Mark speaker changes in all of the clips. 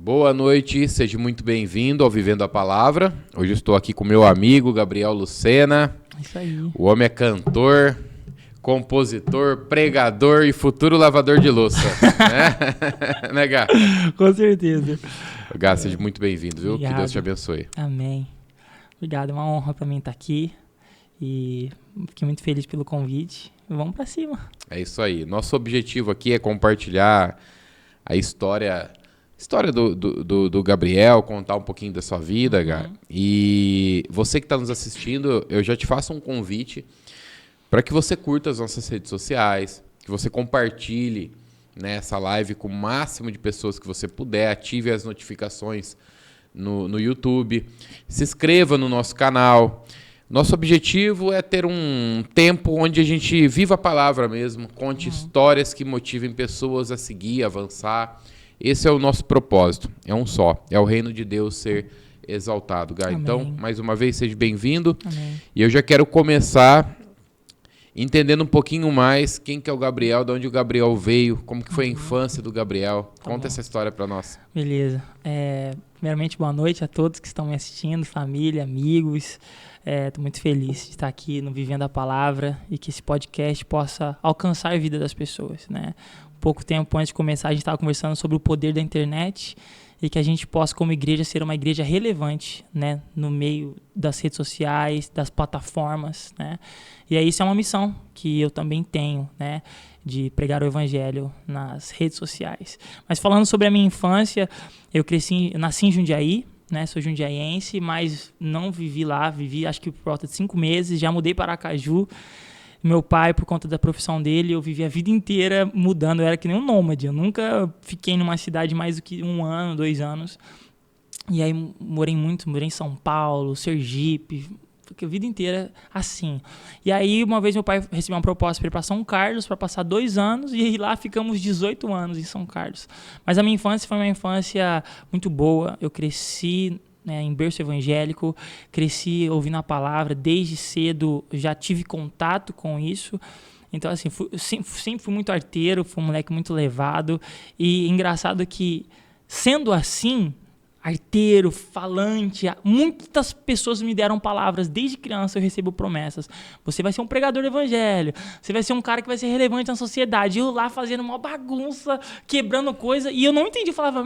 Speaker 1: Boa noite, seja muito bem-vindo ao Vivendo a Palavra. Hoje eu estou aqui com meu amigo Gabriel Lucena.
Speaker 2: Isso aí.
Speaker 1: O homem é cantor, compositor, pregador e futuro lavador de louça. Né, Gá?
Speaker 2: Com certeza.
Speaker 1: Gá, seja muito bem-vindo, viu?
Speaker 2: Obrigado.
Speaker 1: Que Deus te abençoe.
Speaker 2: Amém. Obrigado, é uma honra para mim estar aqui e fiquei muito feliz pelo convite. Vamos para cima.
Speaker 1: É isso aí. Nosso objetivo aqui é compartilhar a história do Gabriel, contar um pouquinho da sua vida, Gá. E você que está nos assistindo, eu já te faço um convite para que você curta as nossas redes sociais, que você compartilhe, né, essa live com o máximo de pessoas que você puder, ative as notificações no YouTube, se inscreva no nosso canal. Nosso objetivo é ter um tempo onde a gente viva a palavra mesmo, conte histórias que motivem pessoas a seguir, avançar. Esse é o nosso propósito, é um só, é o reino de Deus ser exaltado, Gá. Então, mais uma vez, seja bem-vindo.
Speaker 2: Amém.
Speaker 1: E eu já quero começar entendendo um pouquinho mais quem que é o Gabriel, de onde o Gabriel veio, como que foi a infância do Gabriel. Conta essa história para nós.
Speaker 2: Beleza. Primeiramente, boa noite a todos que estão me assistindo, família, amigos. Estou muito feliz de estar aqui no Vivendo a Palavra e que esse podcast possa alcançar a vida das pessoas, né? Pouco tempo antes de começar, a gente estava conversando sobre o poder da internet e que a gente possa, como igreja, ser uma igreja relevante, né, no meio das redes sociais, das plataformas, né? E aí isso é uma missão que eu também tenho, né, de pregar o evangelho nas redes sociais. Mas falando sobre a minha infância, eu nasci em Jundiaí, né, sou jundiaiense, mas não vivi lá, vivi acho que por volta de 5 meses, já mudei para Aracaju. Meu pai, por conta da profissão dele, eu vivi a vida inteira mudando, eu era que nem um nômade, eu nunca fiquei numa cidade mais do que 1 ano, 2 anos. E aí morei em São Paulo, Sergipe, fiquei a vida inteira assim. E aí uma vez meu pai recebeu uma proposta para ir para São Carlos, para passar 2 anos, e aí lá ficamos 18 anos em São Carlos. Mas a minha infância foi uma infância muito boa, eu cresci, né, em berço evangélico, cresci ouvindo a palavra, desde cedo já tive contato com isso. Então, assim, sempre fui muito arteiro, fui um moleque muito levado. E engraçado que, sendo assim, arteiro, falante, muitas pessoas me deram palavras. Desde criança eu recebo promessas. Você vai ser um pregador do evangelho. Você vai ser um cara que vai ser relevante na sociedade. Eu lá fazendo uma bagunça, quebrando coisa. E eu não entendi. Eu falava,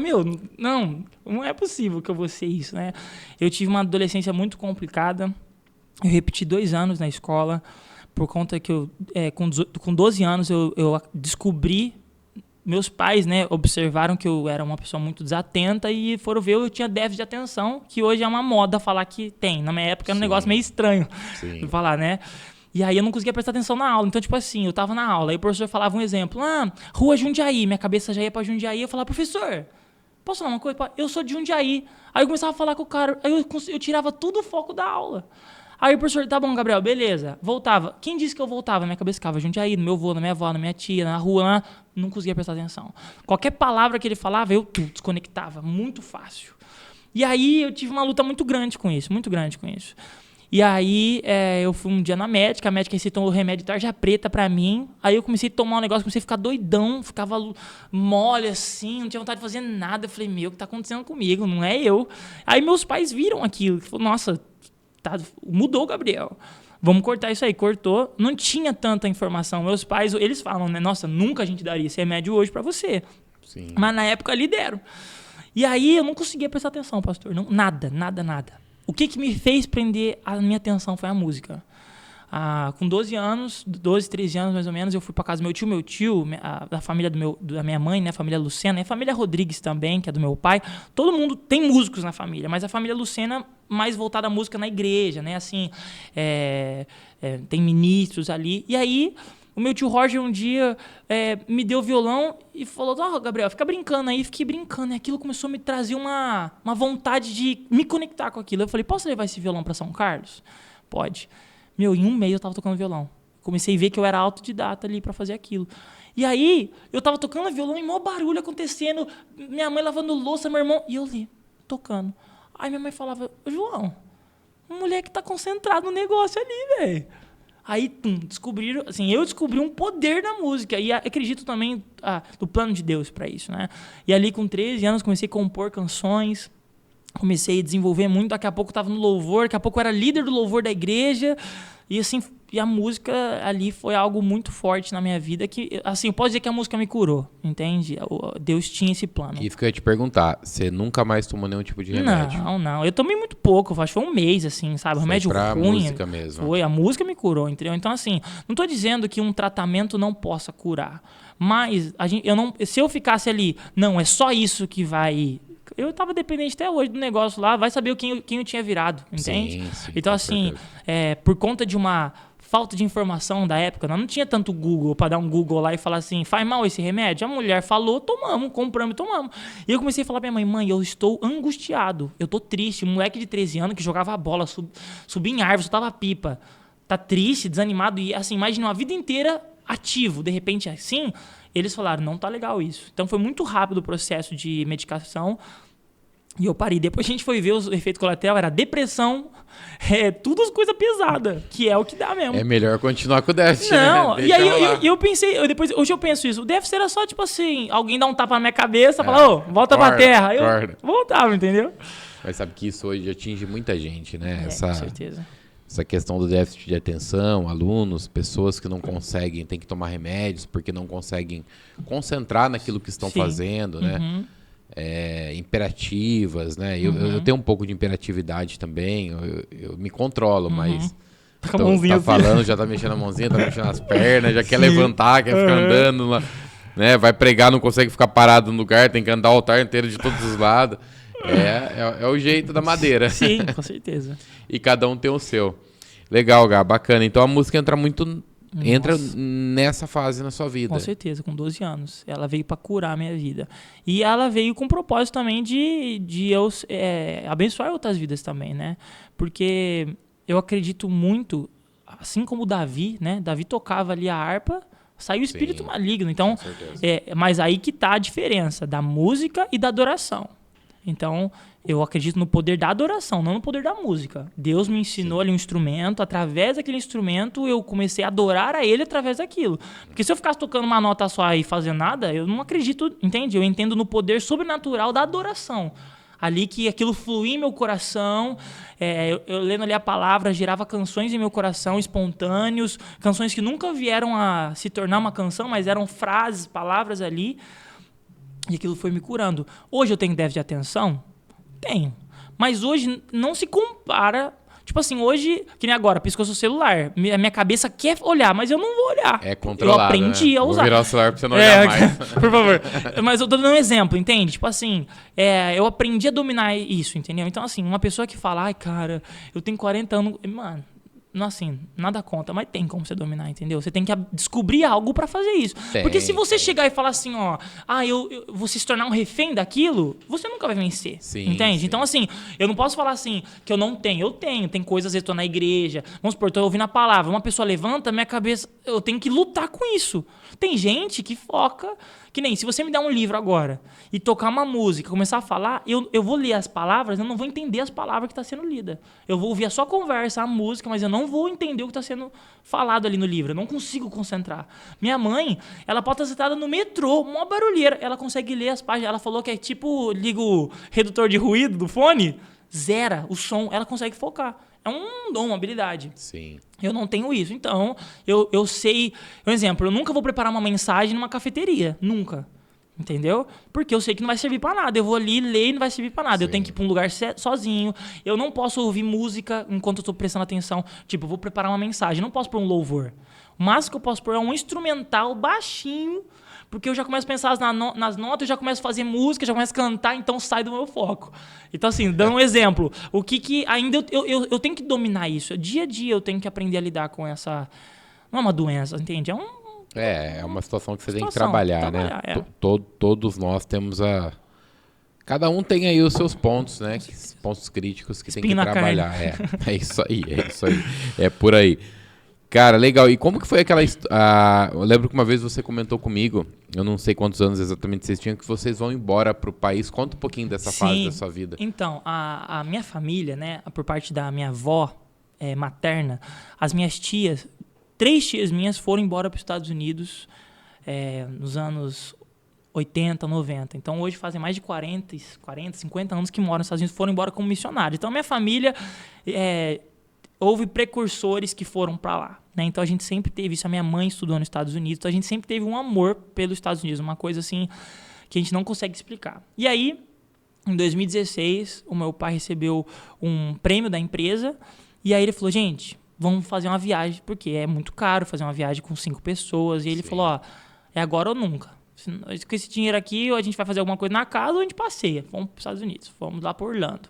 Speaker 2: não é possível que eu vou ser isso, né? Eu tive uma adolescência muito complicada. Eu repeti 2 anos na escola. Por conta que com 12 anos eu descobri. Meus pais, né, observaram que eu era uma pessoa muito desatenta e foram ver eu tinha déficit de atenção, que hoje é uma moda falar que tem. Na minha época era um negócio meio estranho de falar, né? E aí eu não conseguia prestar atenção na aula. Então, tipo assim, eu tava na aula, aí o professor falava um exemplo. Rua Jundiaí. Minha cabeça já ia pra Jundiaí. Eu falava, professor, posso falar uma coisa? Eu sou de Jundiaí. Aí eu começava a falar com o cara. Aí eu tirava todo o foco da aula. Aí o professor, tá bom, Gabriel, beleza. Voltava. Quem disse que eu voltava? Minha cabeça ficava Jundiaí, no meu avô, na minha avó, na minha tia, na rua, não conseguia prestar atenção. Qualquer palavra que ele falava, eu desconectava. Muito fácil. E aí eu tive uma luta muito grande com isso. E aí eu fui um dia na médica, a médica receitou o remédio de tarja preta pra mim. Aí eu comecei a tomar um negócio, comecei a ficar doidão, ficava mole assim, não tinha vontade de fazer nada. Eu falei, o que tá acontecendo comigo? Não é eu. Aí meus pais viram aquilo, falaram, nossa, mudou o Gabriel. Vamos cortar isso aí. Cortou. Não tinha tanta informação. Meus pais, eles falam, né? Nossa, nunca a gente daria esse remédio hoje pra você.
Speaker 1: Sim.
Speaker 2: Mas na época ali deram. E aí eu não conseguia prestar atenção, pastor. Não, nada. O que me fez prender a minha atenção foi a música. Com 12, 13 anos mais ou menos, eu fui pra casa do meu tio, da família da minha mãe, né, a família Lucena, e a família Rodrigues também, que é do meu pai. Todo mundo tem músicos na família, mas a família Lucena mais voltada à música na igreja, né, assim, tem ministros ali. E aí, o meu tio Roger um dia me deu violão e falou, Gabriel, fica brincando aí. Fiquei brincando, e aquilo começou a me trazer uma vontade de me conectar com aquilo. Eu falei, posso levar esse violão pra São Carlos? Pode. Em 1 mês eu tava tocando violão. Comecei a ver que eu era autodidata ali pra fazer aquilo. E aí, eu tava tocando violão e mó barulho acontecendo, minha mãe lavando louça, meu irmão, e eu ali, tocando. Aí minha mãe falava, João, o moleque tá concentrado no negócio ali, velho. Aí, descobriram, assim, eu descobri um poder da música e acredito também no plano de Deus para isso, né? E ali com 13 anos comecei a compor canções, comecei a desenvolver muito, daqui a pouco eu tava no louvor, daqui a pouco eu era líder do louvor da igreja e assim, e a música ali foi algo muito forte na minha vida que, assim, eu posso dizer que a música me curou, entende? Deus tinha esse plano.
Speaker 1: Isso que eu ia te perguntar, você nunca mais tomou nenhum tipo de remédio?
Speaker 2: Não. Eu tomei muito pouco, acho que foi um mês, assim, sabe? Remédio
Speaker 1: pra
Speaker 2: ruim.
Speaker 1: Música mesmo.
Speaker 2: Foi, a música me curou, entendeu? Então, assim, não tô dizendo que um tratamento não possa curar. Mas, se eu ficasse ali, não, é só isso que vai... Eu tava dependente até hoje do negócio lá, vai saber quem eu tinha virado, entende?
Speaker 1: Sim,
Speaker 2: então, assim, por conta de uma falta de informação da época, não tinha tanto Google para dar um Google lá e falar assim, faz mal esse remédio? A mulher falou, tomamos, compramos e tomamos. E eu comecei a falar pra minha mãe, eu estou angustiado, eu tô triste. Um moleque de 13 anos que jogava bola, subia em árvore, soltava pipa, tá triste, desanimado e assim, imagina uma vida inteira ativo, de repente assim, eles falaram, não tá legal isso. Então foi muito rápido o processo de medicação. E eu parei. Depois a gente foi ver os efeitos colaterais, era depressão, tudo as coisas pesadas, que é o que dá mesmo.
Speaker 1: É melhor continuar com o déficit,
Speaker 2: não,
Speaker 1: né?
Speaker 2: E aí eu pensei, hoje eu penso isso, o déficit era só tipo assim, alguém dá um tapa na minha cabeça, falar, volta pra terra. Eu voltava, entendeu?
Speaker 1: Mas sabe que isso hoje atinge muita gente, né?
Speaker 2: Com certeza.
Speaker 1: Essa questão do déficit de atenção, alunos, pessoas que não conseguem, tem que tomar remédios porque não conseguem concentrar naquilo que estão fazendo, né? Imperativas, né? Eu tenho um pouco de imperatividade também, eu me controlo, mas
Speaker 2: tá
Speaker 1: falando, já tá mexendo a mãozinha, tá mexendo as pernas, já quer levantar, quer ficar andando, né? Vai pregar, não consegue ficar parado no lugar, tem que andar o altar inteiro de todos os lados. É o jeito da madeira.
Speaker 2: Sim, com certeza.
Speaker 1: E cada um tem o seu. Legal, Gá, bacana. Então a música entra nessa fase na sua vida.
Speaker 2: Com certeza, com 12 anos. Ela veio para curar a minha vida. E ela veio com o propósito também de eu abençoar outras vidas também, né? Porque eu acredito muito, assim como Davi, né? Davi tocava ali a harpa, saiu o espírito maligno. Então, mas aí que tá a diferença da música e da adoração. Então, eu acredito no poder da adoração, não no poder da música. Deus me ensinou ali um instrumento, através daquele instrumento eu comecei a adorar a Ele através daquilo. Porque se eu ficasse tocando uma nota só e fazendo nada, eu não acredito, entende? Eu entendo no poder sobrenatural da adoração. Ali que aquilo fluía em meu coração, eu lendo ali a palavra, gerava canções em meu coração, espontâneos, canções que nunca vieram a se tornar uma canção, mas eram frases, palavras ali. E aquilo foi me curando. Hoje eu tenho déficit de atenção? Tenho. Mas hoje não se compara. Tipo assim, hoje, que nem agora, piscou seu celular. Minha cabeça quer olhar, mas eu não vou olhar.
Speaker 1: É controlado,
Speaker 2: eu aprendi a usar.
Speaker 1: Vou virar o celular pra você não olhar mais.
Speaker 2: Por favor. Mas eu tô dando um exemplo, entende? Tipo assim, eu aprendi a dominar isso, entendeu? Então assim, uma pessoa que fala, ai cara, eu tenho 40 anos... Mano... Assim, nada conta, mas tem como você dominar, entendeu? Você tem que descobrir algo pra fazer isso. Porque se você chegar e falar assim, ó, eu vou se tornar um refém daquilo, você nunca vai vencer, entende? Então, assim, eu não posso falar assim, que eu não tenho. Eu tenho, tem coisas, às vezes, eu tô na igreja, vamos supor, tô ouvindo a palavra, uma pessoa levanta, minha cabeça, eu tenho que lutar com isso. Tem gente que foca, que nem, se você me dar um livro agora e tocar uma música, começar a falar, eu vou ler as palavras, eu não vou entender as palavras que tá sendo lida. Eu vou ouvir a sua conversa, a música, mas eu não vou entender o que está sendo falado ali no livro. Eu não consigo concentrar. Minha mãe, ela pode estar sentada no metrô, uma barulheira. Ela consegue ler as páginas. Ela falou que é tipo, liga o redutor de ruído do fone, zera o som. Ela consegue focar. É um dom, uma habilidade.
Speaker 1: Sim.
Speaker 2: Eu não tenho isso. Então, eu sei... Um exemplo, eu nunca vou preparar uma mensagem numa cafeteria. Nunca. Entendeu? Porque eu sei que não vai servir pra nada. Eu vou ali ler e não vai servir pra nada. Eu tenho que ir pra um lugar sozinho. Eu não posso ouvir música enquanto eu tô prestando atenção. Tipo, eu vou preparar uma mensagem. Eu não posso pôr um louvor. O máximo que eu posso pôr é um instrumental baixinho, porque eu já começo a pensar nas notas, eu já começo a fazer música, já começo a cantar, então sai do meu foco. Então, assim, dando um exemplo, o que ainda eu tenho que dominar isso. Dia a dia eu tenho que aprender a lidar com essa... Não é uma doença, entende?
Speaker 1: É uma situação que você tem que trabalhar, né? Todos nós temos Cada um tem aí os seus pontos, né? Pontos críticos que tem que trabalhar. É isso aí. É por aí. Cara, legal. E como que foi aquela... eu lembro que uma vez você comentou comigo, eu não sei quantos anos exatamente vocês tinham, que vocês vão embora pro país. Conta um pouquinho dessa fase da sua vida.
Speaker 2: Então, a minha família, né? Por parte da minha avó materna, as minhas tias... 3 tias minhas foram embora para os Estados Unidos nos anos 80, 90. Então, hoje fazem mais de 40, 50 anos que moram nos Estados Unidos, foram embora como missionários. Então, minha família, houve precursores que foram para lá. Né? Então, a gente sempre teve isso. A minha mãe estudou nos Estados Unidos. Então, a gente sempre teve um amor pelos Estados Unidos. Uma coisa assim que a gente não consegue explicar. E aí, em 2016, o meu pai recebeu um prêmio da empresa. E aí, ele falou, gente, vamos fazer uma viagem. Porque é muito caro fazer uma viagem com 5 pessoas. E ele falou, ó, é agora ou nunca. Com esse dinheiro aqui, ou a gente vai fazer alguma coisa na casa ou a gente passeia. Fomos para os Estados Unidos, fomos lá para Orlando.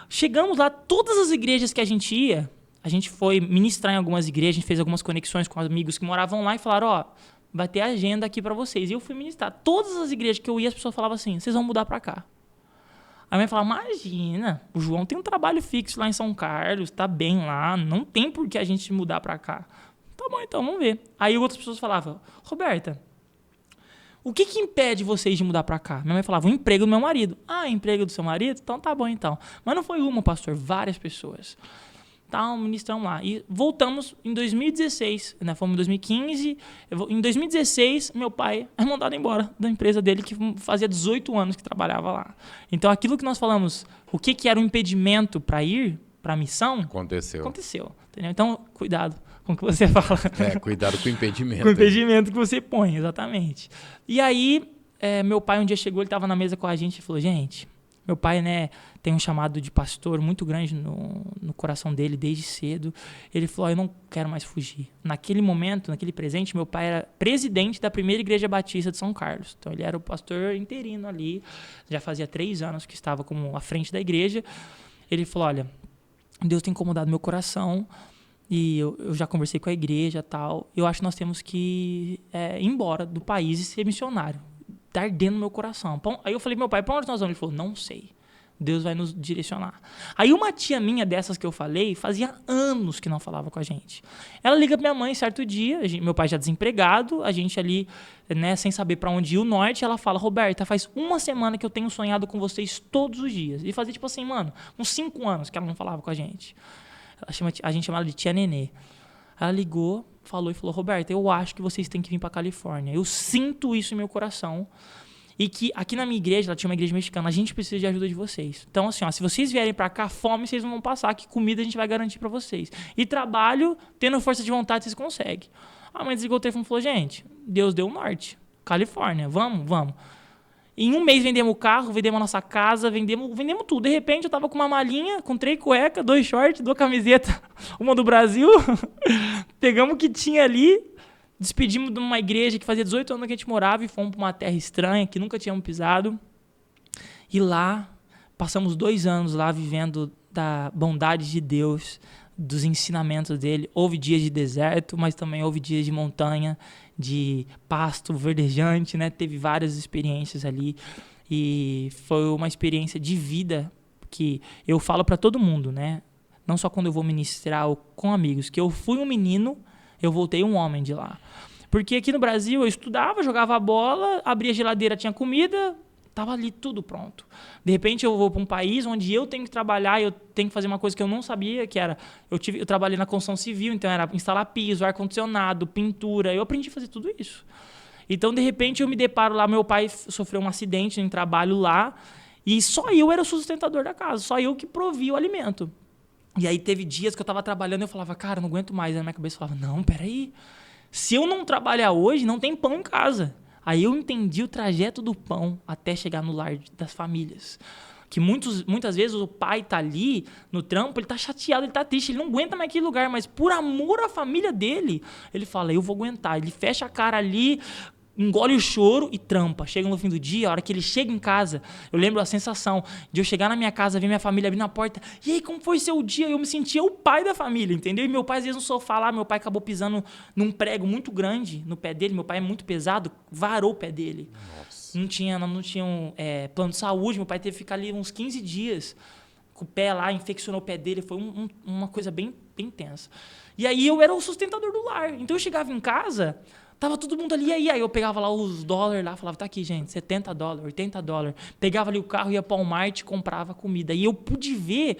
Speaker 2: Chegamos lá, todas as igrejas que a gente ia, a gente foi ministrar em algumas igrejas, a gente fez algumas conexões com amigos que moravam lá e falaram, ó, vai ter agenda aqui para vocês. E eu fui ministrar. Todas as igrejas que eu ia, as pessoas falavam assim, vocês vão mudar para cá. A mãe falava, imagina, o João tem um trabalho fixo lá em São Carlos, tá bem lá, não tem por que a gente mudar para cá. Tá bom, então, vamos ver. Aí outras pessoas falavam, Roberta, o que impede vocês de mudar pra cá? Minha mãe falava, o emprego do meu marido. Ah, emprego do seu marido? Então tá bom, então. Mas não foi uma, pastor, várias pessoas. Tá, ministramos lá. E voltamos em 2016, né? Fomos em 2015. Em 2016, meu pai é mandado embora da empresa dele, que fazia 18 anos que trabalhava lá. Então, aquilo que nós falamos, o que era um impedimento para ir para a missão?
Speaker 1: Aconteceu.
Speaker 2: Entendeu? Então, cuidado com o que você fala.
Speaker 1: Cuidado com o impedimento.
Speaker 2: Com o impedimento que você põe, exatamente. E aí, meu pai um dia chegou, ele estava na mesa com a gente e falou, gente, meu pai, né, tem um chamado de pastor muito grande no coração dele desde cedo. Ele falou, eu não quero mais fugir. Naquele momento, naquele presente, meu pai era presidente da primeira igreja batista de São Carlos. Então, ele era o pastor interino ali, já fazia 3 anos que estava como à frente da igreja. Ele falou, olha, Deus tem incomodado meu coração, e eu já conversei com a igreja e tal. Eu acho que nós temos que ir embora do país e ser missionário. Tá ardendo no meu coração. Aí eu falei, meu pai, pra onde nós vamos? Ele falou, não sei. Deus vai nos direcionar. Aí uma tia minha dessas que eu falei, fazia anos que não falava com a gente. Ela liga pra minha mãe certo dia, meu pai já desempregado, a gente ali, né, sem saber pra onde ir o norte, ela fala, Roberta, faz 1 semana que eu tenho sonhado com vocês todos os dias. E fazia tipo assim, mano, uns 5 anos que ela não falava com a gente. A gente chama ela de tia Nenê. Ela ligou, falou e falou, Roberta, eu acho que vocês têm que vir pra Califórnia. Eu sinto isso em meu coração. E que aqui na minha igreja, ela tinha uma igreja mexicana, a gente precisa de ajuda de vocês. Então, assim, ó, se vocês vierem pra cá, fome vocês não vão passar, que comida a gente vai garantir pra vocês. E trabalho, tendo força de vontade, vocês conseguem. A mãe desligou o telefone e falou, gente, Deus deu o norte. Califórnia, vamos. Em 1 mês vendemos o carro, vendemos a nossa casa, vendemos tudo. De repente eu tava com uma malinha, com 3 cuecas, 2 shorts, 2 camisetas, uma do Brasil. Pegamos o que tinha ali, despedimos de uma igreja que fazia 18 anos que a gente morava e fomos para uma terra estranha que nunca tínhamos pisado. E lá, passamos 2 anos lá vivendo da bondade de Deus, dos ensinamentos dele. Houve dias de deserto, mas também houve dias de montanha, de pasto verdejante, né? Teve várias experiências ali e foi uma experiência de vida que eu falo para todo mundo, né? Não só quando eu vou ministrar ou com amigos, que eu fui um menino, eu voltei um homem de lá. Porque aqui no Brasil eu estudava, jogava bola, abria a geladeira, tinha comida, tava ali tudo pronto. De repente eu vou para um país onde eu tenho que trabalhar, eu tenho que fazer uma coisa que eu não sabia, que era, eu trabalhei na construção civil, então era instalar piso, ar-condicionado, pintura, eu aprendi a fazer tudo isso. Então, de repente, eu me deparo lá, meu pai sofreu um acidente em trabalho lá, e só eu era o sustentador da casa, só eu que provia o alimento. E aí teve dias que eu estava trabalhando e eu falava, cara, não aguento mais. Aí na minha cabeça eu falava, não, peraí, se eu não trabalhar hoje, não tem pão em casa. Aí eu entendi o trajeto do pão até chegar no lar das famílias. Que muitas vezes o pai tá ali no trampo, ele tá chateado, ele tá triste, ele não aguenta mais aquele lugar, mas por amor à família dele, ele fala, eu vou aguentar. Ele fecha a cara ali, engole o choro e trampa. Chega no fim do dia, a hora que ele chega em casa, eu lembro a sensação de eu chegar na minha casa, ver minha família abrir na porta, e aí, como foi seu dia? Eu me sentia o pai da família, entendeu? E meu pai, às vezes, no sofá lá, meu pai acabou pisando num prego muito grande no pé dele, meu pai é muito pesado, varou o pé dele. Nossa. Não tinha plano de saúde, meu pai teve que ficar ali uns 15 dias com o pé lá, infeccionou o pé dele, foi uma coisa bem, bem tensa. E aí eu era o sustentador do lar, então eu chegava em casa, tava todo mundo ali, aí eu pegava lá os dólares lá, falava, tá aqui, gente, $70, $80. Pegava ali o carro, ia para o Walmart, comprava comida. E eu pude ver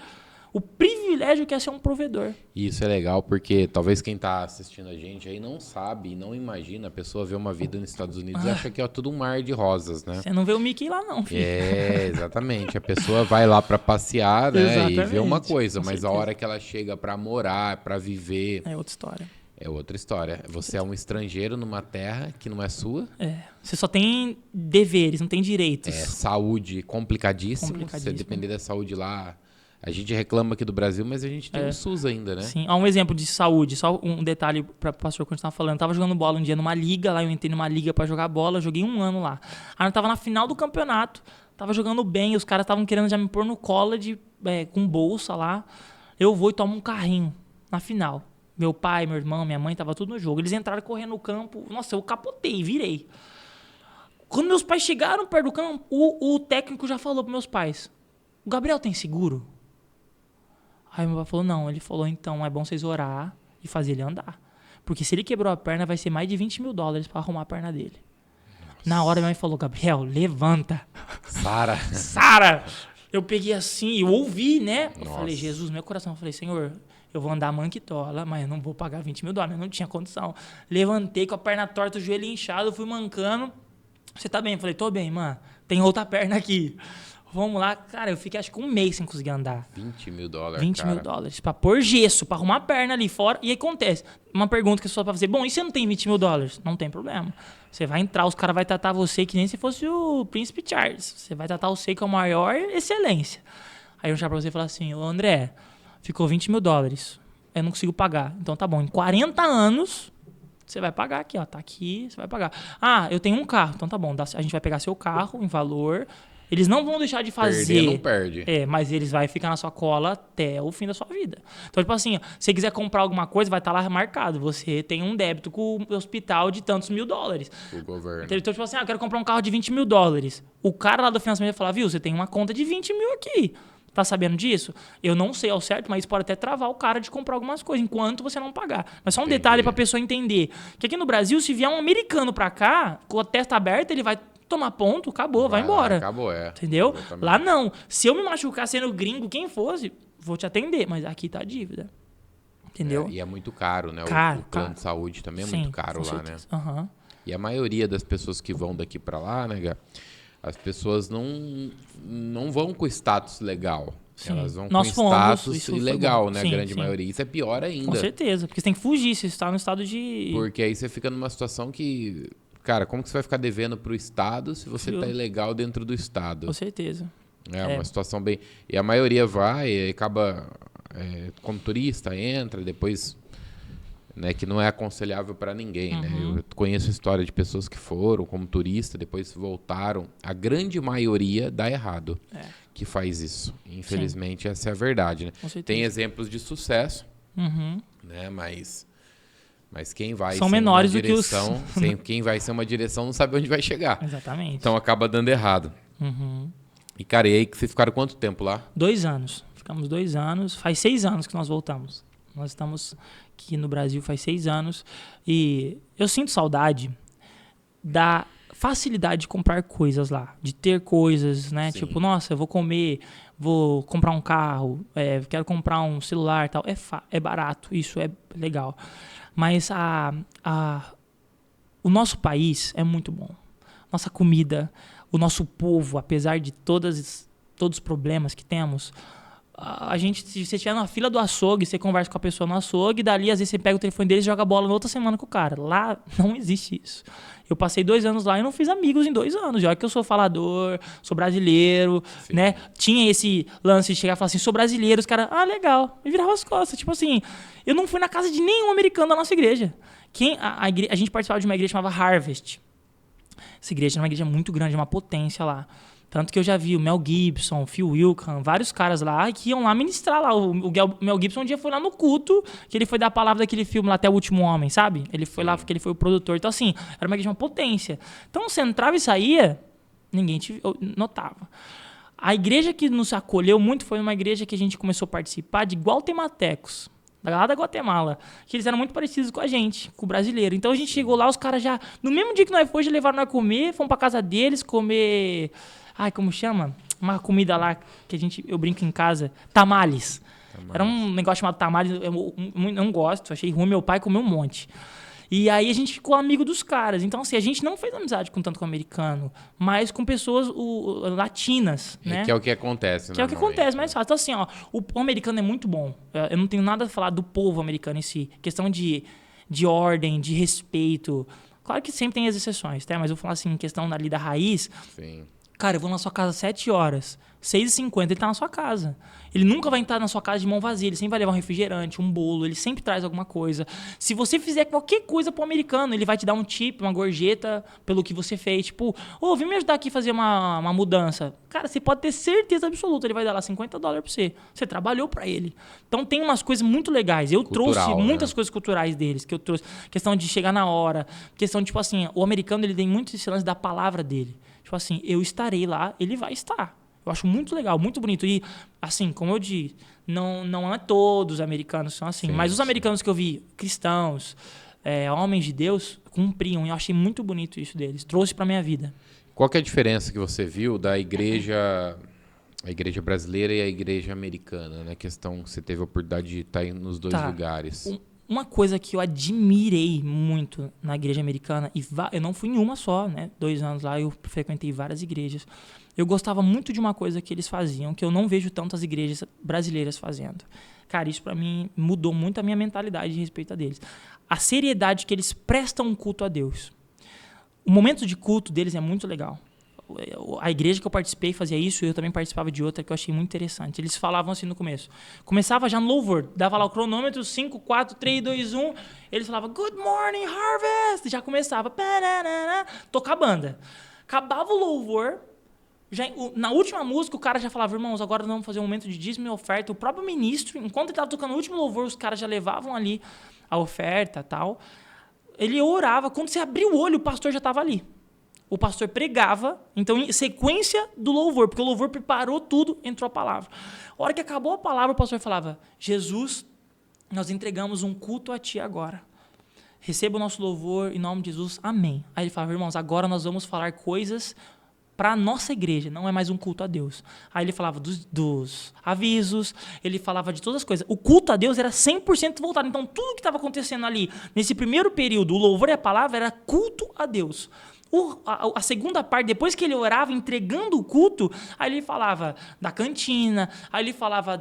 Speaker 2: o privilégio que é ser um provedor.
Speaker 1: E isso é legal porque talvez quem tá assistindo a gente aí não sabe, não imagina, a pessoa vê uma vida nos Estados Unidos e acha que é tudo um mar de rosas, né?
Speaker 2: Você não vê o Mickey lá não, filho.
Speaker 1: Exatamente. A pessoa vai lá para passear, né,
Speaker 2: Exatamente.
Speaker 1: e vê uma coisa,
Speaker 2: Com
Speaker 1: mas
Speaker 2: certeza.
Speaker 1: a hora que ela chega para morar, para viver,
Speaker 2: É outra história.
Speaker 1: é outra história. Você é um estrangeiro numa terra que não é sua.
Speaker 2: Você só tem deveres, não tem direitos.
Speaker 1: Saúde complicadíssimo.
Speaker 2: Complicadíssimo.
Speaker 1: Você depender da saúde lá. A gente reclama aqui do Brasil, mas a gente tem o SUS ainda, né?
Speaker 2: Sim, um exemplo de saúde, só um detalhe para o pastor continuar falando. Eu tava jogando bola um dia numa liga, lá eu entrei numa liga para jogar bola, joguei 1 ano lá. Aí eu tava na final do campeonato, tava jogando bem, os caras estavam querendo já me pôr no college, com bolsa lá. Eu vou e tomo um carrinho na final. Meu pai, meu irmão, minha mãe, tava tudo no jogo. Eles entraram correndo no campo, nossa, eu capotei, virei. Quando meus pais chegaram perto do campo, o técnico já falou pros meus pais, o Gabriel tem seguro? Aí meu pai falou, não. Ele falou, então é bom vocês orar e fazer ele andar. Porque se ele quebrou a perna, vai ser mais de $20 mil pra arrumar a perna dele. Nossa. Na hora minha mãe falou, Gabriel, levanta. Sara! Eu peguei assim, eu ouvi, né? Eu falei, Jesus, meu coração. Eu falei, Senhor, eu vou andar manquitola, mas eu não vou pagar $20 mil. Eu não tinha condição. Levantei com a perna torta, o joelho inchado, fui mancando. Você tá bem? Eu falei, tô bem, mano. Tem outra perna aqui. Vamos lá, cara, eu fiquei acho que 1 mês sem conseguir andar.
Speaker 1: $20 mil, cara.
Speaker 2: $20 mil pra pôr gesso, pra arrumar a perna ali fora. E aí acontece, uma pergunta que a pessoa vai fazer, bom, e se você não tem $20 mil? Não tem problema. Você vai entrar, os caras vão tratar você que nem se fosse o Príncipe Charles. Você vai tratar você com a maior excelência. Aí eu já pra você falar assim, ô André, ficou $20 mil. Eu não consigo pagar. Então tá bom, em 40 anos... Você vai pagar aqui, ó. Tá aqui, você vai pagar. Ah, eu tenho um carro. Então tá bom, a gente vai pegar seu carro em valor. Eles não vão deixar de fazer.
Speaker 1: Perder não perde.
Speaker 2: Mas eles vão ficar na sua cola até o fim da sua vida. Então, tipo assim, se você quiser comprar alguma coisa, vai estar lá marcado. Você tem um débito com o hospital de tantos $1.000.
Speaker 1: O governo.
Speaker 2: Então, tipo assim, eu quero comprar um carro de $20 mil. O cara lá do financiamento vai falar, viu, você tem uma conta de 20 mil aqui. Tá sabendo disso? Eu não sei ao certo, mas pode até travar o cara de comprar algumas coisas enquanto você não pagar. Mas só um detalhe pra pessoa entender. Que aqui no Brasil, se vier um americano pra cá, com a testa aberta, ele vai tomar ponto, acabou, vai embora.
Speaker 1: Acabou,
Speaker 2: Entendeu?
Speaker 1: Exatamente.
Speaker 2: Lá não. Se eu me machucar sendo gringo, quem fosse, vou te atender. Mas aqui tá a dívida. Entendeu?
Speaker 1: E é muito caro, né?
Speaker 2: Caro,
Speaker 1: o plano de saúde também é muito caro lá, né?
Speaker 2: Uhum.
Speaker 1: E a maioria das pessoas que vão daqui pra lá, né, Gá, as pessoas não vão com status legal.
Speaker 2: Sim.
Speaker 1: Elas vão
Speaker 2: Nós
Speaker 1: com status
Speaker 2: fomos,
Speaker 1: ilegal, né?
Speaker 2: Sim,
Speaker 1: A grande
Speaker 2: sim.
Speaker 1: maioria. Isso é pior ainda.
Speaker 2: Com certeza, porque você tem que fugir, você está no estado de...
Speaker 1: Porque aí você fica numa situação que... Cara, como que você vai ficar devendo pro Estado se você tá ilegal dentro do Estado?
Speaker 2: Com certeza.
Speaker 1: É uma situação bem... E a maioria vai e acaba como turista, entra, depois... Né, que não é aconselhável para ninguém, né? Eu conheço história de pessoas que foram como turista, depois voltaram. A grande maioria dá errado que faz isso. Infelizmente, essa é a verdade, né?
Speaker 2: Com certeza.
Speaker 1: Tem exemplos de sucesso, né? Mas quem vai
Speaker 2: São
Speaker 1: sem
Speaker 2: menores
Speaker 1: uma
Speaker 2: do que os...
Speaker 1: direção, quem vai sem uma direção não sabe onde vai chegar.
Speaker 2: Exatamente.
Speaker 1: Então acaba dando errado. E, cara, e aí que vocês ficaram quanto tempo lá?
Speaker 2: 2 anos. Ficamos 2 anos. Faz 6 anos que nós voltamos. Nós estamos aqui no Brasil faz 6 anos. E eu sinto saudade da facilidade de comprar coisas lá. De ter coisas, né?
Speaker 1: Sim.
Speaker 2: Tipo, nossa, eu vou comer, vou comprar um carro, quero comprar um celular e tal. É barato, isso é legal. Mas o nosso país é muito bom. Nossa comida, o nosso povo, apesar de todos os problemas que temos... A gente, se você estiver na fila do açougue, você conversa com a pessoa no açougue, dali às vezes você pega o telefone deles e joga bola na outra semana com o cara. Lá não existe isso. Eu passei 2 anos lá e não fiz amigos em 2 anos. Já que eu sou falador, sou brasileiro, né? Tinha esse lance de chegar e falar assim, sou brasileiro, os caras, legal. E virava as costas. Tipo assim, eu não fui na casa de nenhum americano da nossa igreja. A gente participava de uma igreja chamada Harvest. Essa igreja é uma igreja muito grande, uma potência lá. Tanto que eu já vi o Mel Gibson, o Phil Wickham, vários caras lá que iam lá ministrar lá. O Mel Gibson um dia foi lá no culto, que ele foi dar a palavra daquele filme lá, Até o Último Homem, sabe? Ele foi lá porque ele foi o produtor. Então, assim, era uma igreja, uma potência. Então, você entrava e saía, ninguém te notava. A igreja que nos acolheu muito foi uma igreja que a gente começou a participar de guatemaltecos. Lá da Guatemala, que eles eram muito parecidos com a gente, com o brasileiro. Então a gente chegou lá, os caras já... No mesmo dia que nós fomos, já levaram nós a comer, fomos pra casa deles comer... como chama? Uma comida lá que eu brinco em casa. Tamales. Era um negócio chamado tamales, eu não gosto, achei ruim, meu pai comeu um monte. E aí a gente ficou amigo dos caras. Então, assim, a gente não fez amizade com americano, mas com pessoas latinas, né?
Speaker 1: Que é o que acontece,
Speaker 2: Que é o que acontece, mais fácil. Então, assim, ó, o americano é muito bom. Eu não tenho nada a falar do povo americano em si. Questão de ordem, de respeito. Claro que sempre tem as exceções, tá? Mas eu vou falar assim, em questão ali da raiz.
Speaker 1: Sim.
Speaker 2: Cara, eu vou na sua casa às 7 horas. 6h50, ele tá na sua casa. Ele nunca vai entrar na sua casa de mão vazia. Ele sempre vai levar um refrigerante, um bolo. Ele sempre traz alguma coisa. Se você fizer qualquer coisa pro americano, ele vai te dar um tip, uma gorjeta pelo que você fez. Tipo, vem me ajudar aqui a fazer uma mudança. Cara, você pode ter certeza absoluta. Ele vai dar lá $50 pra você. Você trabalhou pra ele. Então tem umas coisas muito legais. Eu trouxe muitas coisas culturais deles. Que eu trouxe. Questão de chegar na hora. Questão de, tipo assim, o americano ele tem muito esse lance da palavra dele. Tipo assim, eu estarei lá, ele vai estar. Eu acho muito legal, muito bonito. E, assim, como eu disse, não é todos os americanos são assim. Mas os americanos que eu vi, cristãos, homens de Deus, cumpriam. E eu achei muito bonito isso deles. Trouxe pra minha vida.
Speaker 1: Qual que é a diferença que você viu da igreja brasileira e a igreja americana? Na questão que você teve a oportunidade de estar nos dois lugares.
Speaker 2: Uma coisa que eu admirei muito na igreja americana, e eu não fui em uma só, né? 2 anos lá, eu frequentei várias igrejas. Eu gostava muito de uma coisa que eles faziam, que eu não vejo tantas igrejas brasileiras fazendo. Cara, isso pra mim mudou muito a minha mentalidade de respeito a deles. A seriedade que eles prestam culto a Deus. O momento de culto deles é muito legal. A igreja que eu participei fazia isso, eu também participava de outra que eu achei muito interessante. Eles falavam assim no começo. Começava já no louvor, dava lá o cronômetro, 5, 4, 3, 2, 1. Eles falavam, Good morning, Harvest! Já começava, tocar a banda. Acabava o louvor, na última música o cara já falava, irmãos, agora nós vamos fazer um momento de dízimo e oferta. O próprio ministro, enquanto ele estava tocando o último louvor, os caras já levavam ali a oferta e tal. Ele orava, quando você abriu o olho, o pastor já estava ali. O pastor pregava, então em sequência do louvor, porque o louvor preparou tudo, entrou a palavra. A hora que acabou a palavra, o pastor falava, Jesus, nós entregamos um culto a ti agora. Receba o nosso louvor em nome de Jesus, amém. Aí ele falava, irmãos, agora nós vamos falar coisas para a nossa igreja, não é mais um culto a Deus. Aí ele falava dos avisos, ele falava de todas as coisas. O culto a Deus era 100% voltado. Então tudo que estava acontecendo ali, nesse primeiro período, o louvor e a palavra, era culto a Deus. A segunda parte, depois que ele orava, entregando o culto, aí ele falava da cantina, aí ele falava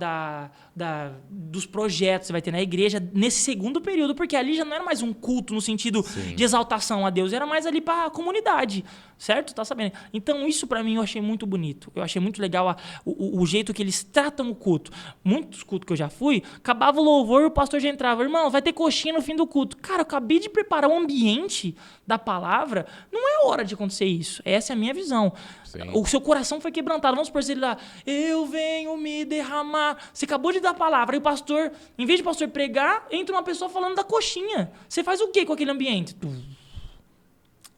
Speaker 2: dos projetos que você vai ter na igreja, nesse segundo período, porque ali já não era mais um culto no sentido de exaltação a Deus, era mais ali para a comunidade, certo? Tá sabendo? Então isso para mim eu achei muito bonito, eu achei muito legal o jeito que eles tratam o culto. Muitos cultos que eu já fui, acabava o louvor e o pastor já entrava, irmão, vai ter coxinha no fim do culto. Cara, eu acabei de preparar o ambiente da palavra, não é hora de acontecer isso. Essa é a minha visão. Sim. O seu coração foi quebrantado. Vamos supor ele lá, eu venho me derramar. Você acabou de dar a palavra e o pastor, em vez de o pastor pregar, entra uma pessoa falando da coxinha. Você faz o quê com aquele ambiente?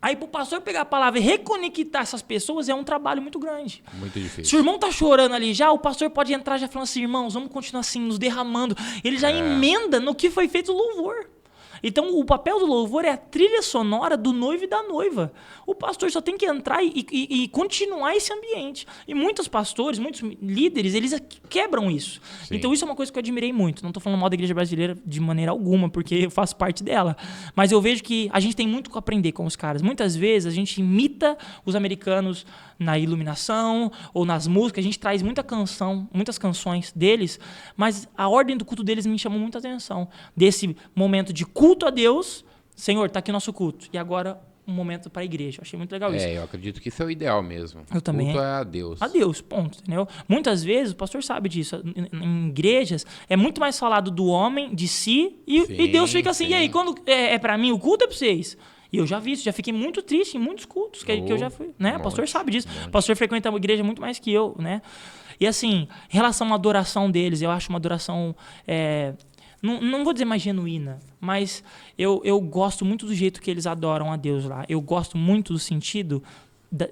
Speaker 2: Aí pro pastor pegar a palavra e reconectar essas pessoas é um trabalho muito grande.
Speaker 1: Muito difícil.
Speaker 2: Se o irmão tá chorando ali já, o pastor pode entrar já falando assim, irmãos, vamos continuar assim, nos derramando. Ele já emenda no que foi feito o louvor. Então, o papel do louvor é a trilha sonora do noivo e da noiva. O pastor só tem que entrar e continuar esse ambiente. E muitos pastores, muitos líderes, eles quebram isso. Sim. Então, isso é uma coisa que eu admirei muito. Não estou falando mal da igreja brasileira de maneira alguma, porque eu faço parte dela. Mas eu vejo que a gente tem muito que aprender com os caras. Muitas vezes, a gente imita os americanos na iluminação ou nas músicas. A gente traz muitas canções deles, mas a ordem do culto deles me chamou muita atenção. Desse momento de culto a Deus, Senhor, está aqui o nosso culto. E agora um momento para a igreja. Eu achei muito legal isso.
Speaker 1: Eu acredito que isso é o ideal mesmo.
Speaker 2: Eu também.
Speaker 1: O culto é a Deus.
Speaker 2: A Deus, ponto. Entendeu? Muitas vezes, o pastor sabe disso, em igrejas, é muito mais falado do homem, de si, e Deus fica assim, e aí, quando é para mim, o culto é para vocês? E eu já vi isso, já fiquei muito triste em muitos cultos que eu já fui, né? O pastor sabe disso. O pastor frequenta a igreja muito mais que eu, né? E assim, em relação à adoração deles, eu acho uma adoração... Não vou dizer mais genuína, mas eu gosto muito do jeito que eles adoram a Deus lá. Eu gosto muito do sentido...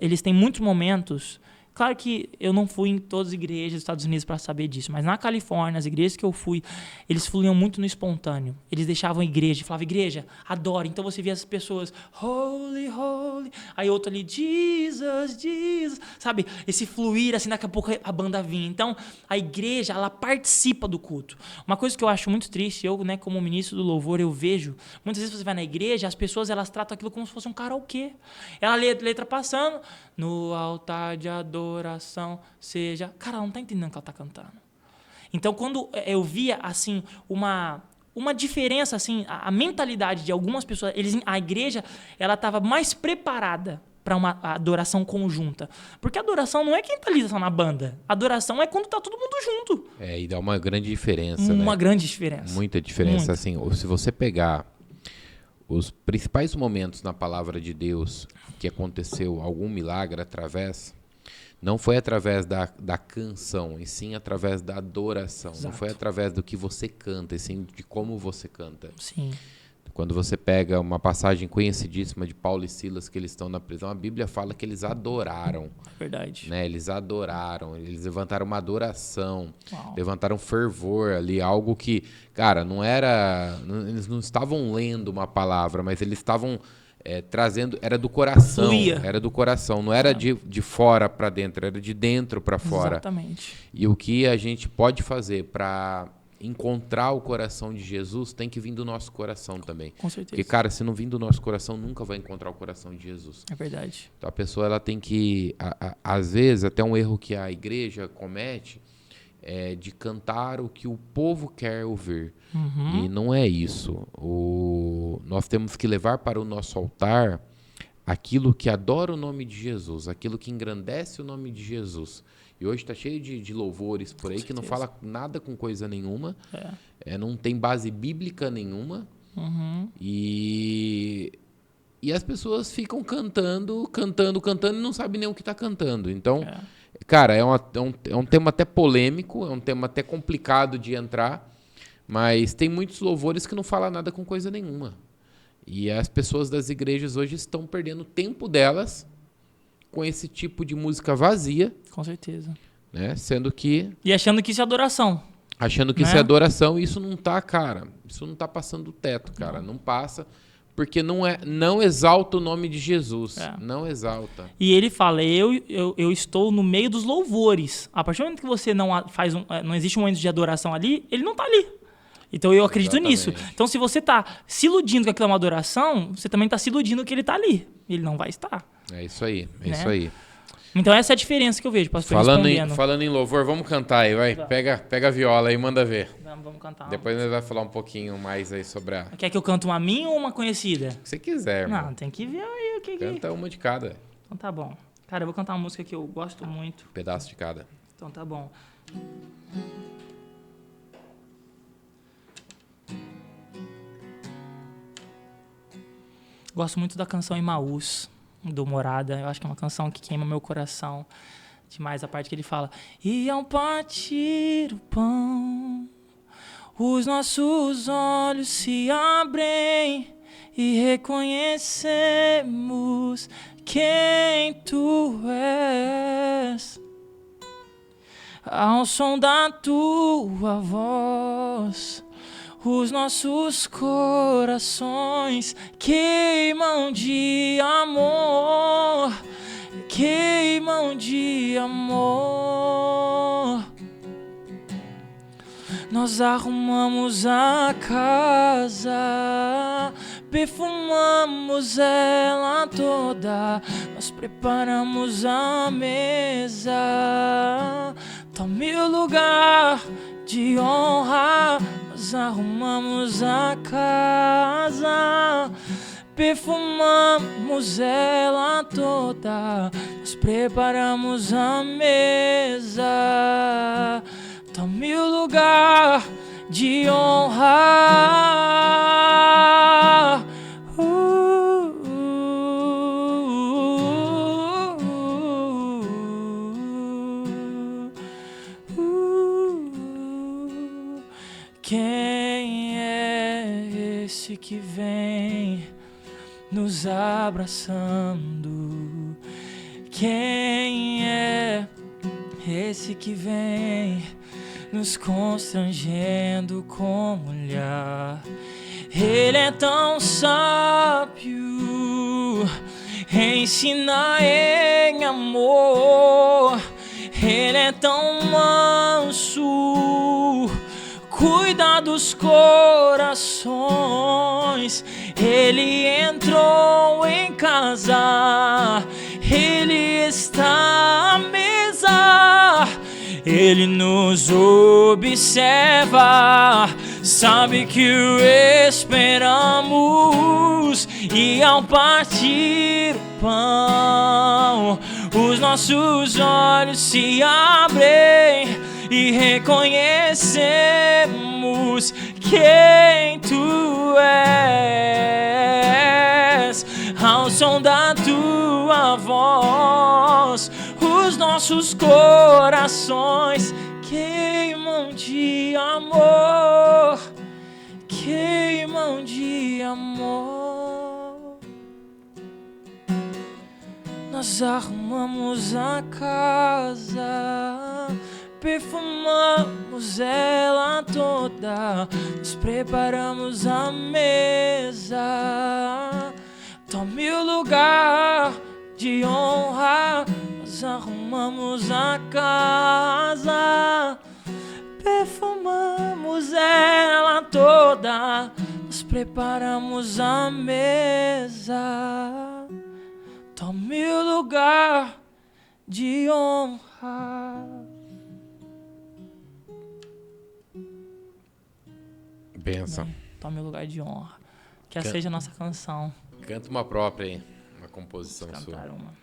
Speaker 2: eles têm muitos momentos Claro que eu não fui em todas as igrejas dos Estados Unidos para saber disso, mas na Califórnia, as igrejas que eu fui, eles fluíam muito no espontâneo. Eles deixavam a igreja, falavam, igreja, adora. Então você via as pessoas, holy, holy. Aí outro ali, Jesus, Jesus. Sabe? Esse fluir, assim, daqui a pouco a banda vinha. Então, a igreja, ela participa do culto. Uma coisa que eu acho muito triste, eu, né, como ministro do louvor, eu vejo, muitas vezes você vai na igreja, as pessoas, elas tratam aquilo como se fosse um karaokê. Ela lê a letra passando, no altar de adoração seja... Cara, ela não tá entendendo o que ela tá cantando. Então, quando eu via, assim, uma diferença, assim, a mentalidade de algumas pessoas, a igreja, ela estava mais preparada para uma adoração conjunta. Porque a adoração não é quem tá ali só na banda. A adoração é quando tá todo mundo junto.
Speaker 1: E dá uma grande diferença, né?
Speaker 2: Uma grande diferença.
Speaker 1: Muita diferença,
Speaker 2: Muita.
Speaker 1: assim, se você pegar os principais momentos na palavra de Deus que aconteceu algum milagre não foi através da canção, e sim através da adoração.
Speaker 2: Exato.
Speaker 1: Não foi através do que você canta, e sim de como você canta.
Speaker 2: Sim.
Speaker 1: Quando você pega uma passagem conhecidíssima de Paulo e Silas, que eles estão na prisão, a Bíblia fala que eles adoraram.
Speaker 2: Verdade.
Speaker 1: Né? Eles adoraram, eles levantaram uma adoração,
Speaker 2: Uau.
Speaker 1: levantaram fervor ali, algo que, cara, eles não estavam lendo uma palavra, mas eles estavam trazendo, era do coração.
Speaker 2: Fluía.
Speaker 1: Era do coração, não era de fora para dentro, era de dentro para fora.
Speaker 2: Exatamente.
Speaker 1: E o que a gente pode fazer para encontrar o coração de Jesus tem que vir do nosso coração também.
Speaker 2: Com certeza.
Speaker 1: Porque, cara, se não vir do nosso coração, nunca vai encontrar o coração de Jesus.
Speaker 2: É verdade.
Speaker 1: Então a pessoa ela tem que, às vezes, até um erro que a igreja comete é de cantar o que o povo quer ouvir.
Speaker 2: Uhum.
Speaker 1: E não é isso. Nós temos que levar para o nosso altar aquilo que adora o nome de Jesus, aquilo que engrandece o nome de Jesus. E hoje está cheio de louvores por aí que não fala nada com coisa nenhuma, não tem base bíblica nenhuma, e as pessoas ficam cantando e não sabem nem o que está cantando. Então, cara, é um tema até polêmico, é um tema até complicado de entrar, mas tem muitos louvores que não falam nada com coisa nenhuma. E as pessoas das igrejas hoje estão perdendo o tempo delas com esse tipo de música vazia.
Speaker 2: Com certeza.
Speaker 1: Né? Sendo que...
Speaker 2: E achando que isso é adoração.
Speaker 1: Achando que isso é adoração, e isso não tá, cara. Isso não tá passando o teto, cara. Não passa, porque não exalta o nome de Jesus. Não exalta.
Speaker 2: E ele fala, eu estou no meio dos louvores. A partir do momento que você não existe um momento de adoração ali, ele não tá ali. Então eu acredito nisso. Então se você tá se iludindo que aquilo é uma adoração, você também tá se iludindo que ele tá ali. Ele não vai estar.
Speaker 1: É isso aí, isso aí.
Speaker 2: Então essa é a diferença que eu vejo, pastor,
Speaker 1: falando em louvor, vamos cantar aí, vai. Pega a viola aí, manda ver.
Speaker 2: Vamos cantar.
Speaker 1: Depois nós vamos falar um pouquinho mais aí sobre a...
Speaker 2: Quer que eu cante uma minha ou uma conhecida?
Speaker 1: O que você quiser, irmão.
Speaker 2: Não, tem que ver aí o que...
Speaker 1: Canta uma de cada.
Speaker 2: Então tá bom. Cara, eu vou cantar uma música que eu gosto muito.
Speaker 1: Um pedaço de cada.
Speaker 2: Então tá bom. Gosto muito da canção Emaús, do Morada. Eu acho que é uma canção que queima meu coração demais. A parte que ele fala: e ao partir o pão, os nossos olhos se abrem e reconhecemos quem tu és. Ao som da tua voz, os nossos corações queimam de amor, queimam de amor. Nós arrumamos a casa, perfumamos ela toda, nós preparamos a mesa. Tome o lugar de honra. Nós arrumamos a casa, perfumamos ela toda, nós preparamos a mesa. Tome o lugar de honra. Quem é esse que vem nos abraçando? Quem é esse que vem nos constrangendo com olhar? Ele é tão sábio, ensina em amor. Ele é tão manso, cuida dos corações. Ele entrou em casa, ele está à mesa. Ele nos observa, sabe que o esperamos. E ao partir o pão, os nossos olhos se abrem e reconhecemos quem tu és. Ao som da tua voz, os nossos corações queimam de amor, queimam de amor. Nós arrumamos a casa, perfumamos ela toda, nos preparamos a mesa. Tome o lugar de honra. Nós arrumamos a casa, perfumamos ela toda, nos preparamos a mesa. Tome o lugar de honra.
Speaker 1: Benção.
Speaker 2: Tome o lugar de honra. Que essa seja a nossa canção.
Speaker 1: Canta uma própria aí, uma composição
Speaker 2: Vou cantar
Speaker 1: sua.
Speaker 2: uma.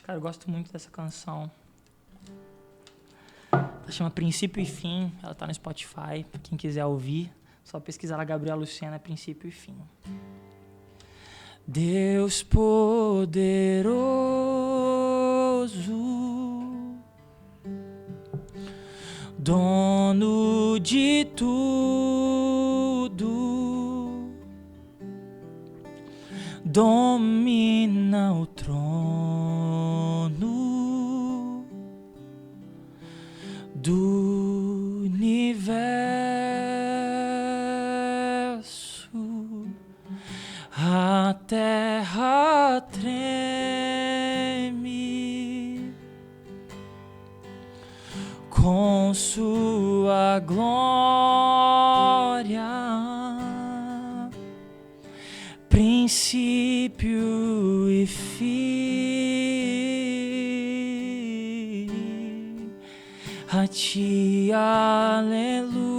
Speaker 2: Cara, eu gosto muito dessa canção. Ela chama Princípio e Fim. Ela tá no Spotify, pra quem quiser ouvir. Só pesquisar lá Gabriel Lucena, Princípio e Fim. Deus poderoso, dono de tudo, domina o trono do universo. A terra treme com sua glória. Princípio e fim, a ti aleluia.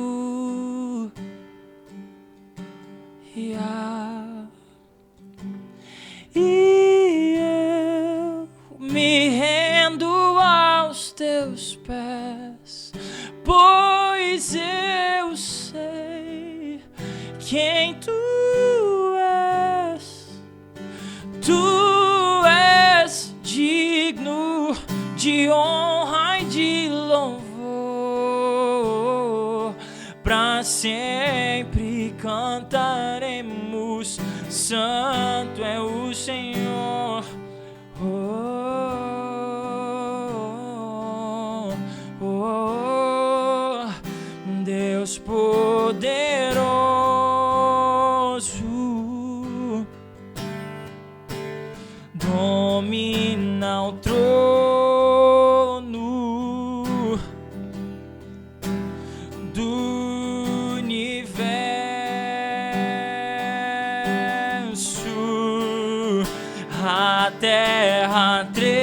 Speaker 2: E eu me rendo aos teus pés, pois eu sei quem tu és. Tu és digno de honra e de louvor. Pra sempre cantaremos, santo é o Senhor. Deus poderoso, domina o trono do universo. A terra treme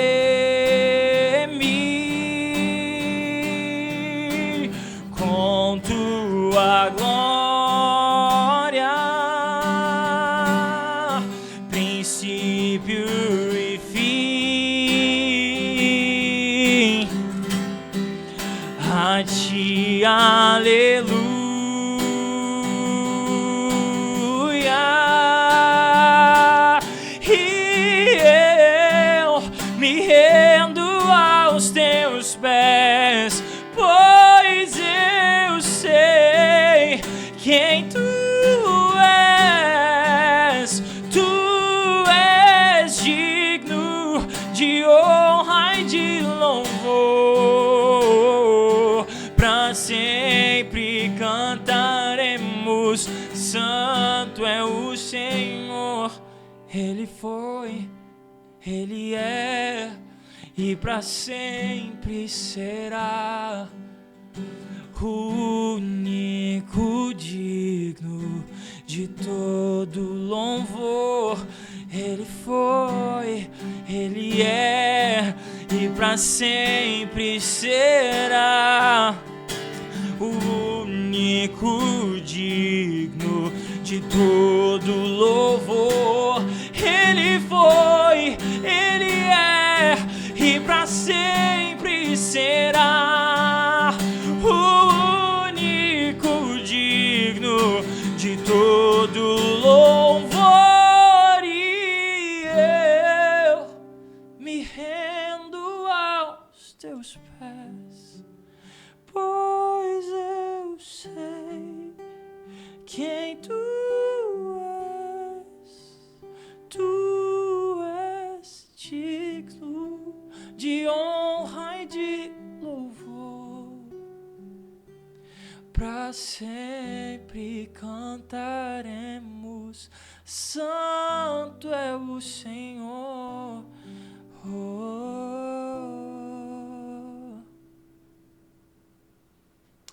Speaker 2: com tua glória. Princípio e fim, a ti aleluia. E eu me rendo aos teus pés, pois eu sei quem tu és. Tu és digno o Senhor. Ele foi, Ele é e para sempre será o único digno de todo louvor. Ele foi, Ele é e para sempre será o único digno de todo louvor. Ele foi, Ele é e para sempre será o único digno de todo louvor. E eu me rendo aos teus pés, pois eu sei quem tu és digno de honra e de louvor. Para sempre cantaremos, santo é o Senhor.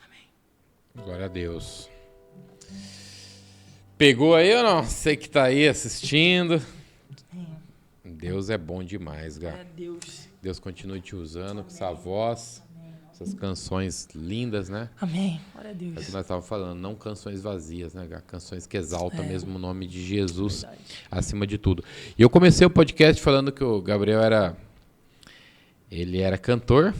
Speaker 2: Amém.
Speaker 1: Glória a Deus. Pegou aí ou não? Você que tá aí assistindo. Deus é bom demais, Gá.
Speaker 2: É Deus.
Speaker 1: Deus continue te usando com essa voz, essas canções lindas, né?
Speaker 2: Amém. Glória a
Speaker 1: É o que
Speaker 2: Deus.
Speaker 1: nós estávamos falando, não canções vazias, né, Gá? Canções que exaltam mesmo o nome de Jesus
Speaker 2: Verdade.
Speaker 1: acima de tudo. E eu comecei o podcast falando que o Gabriel era cantor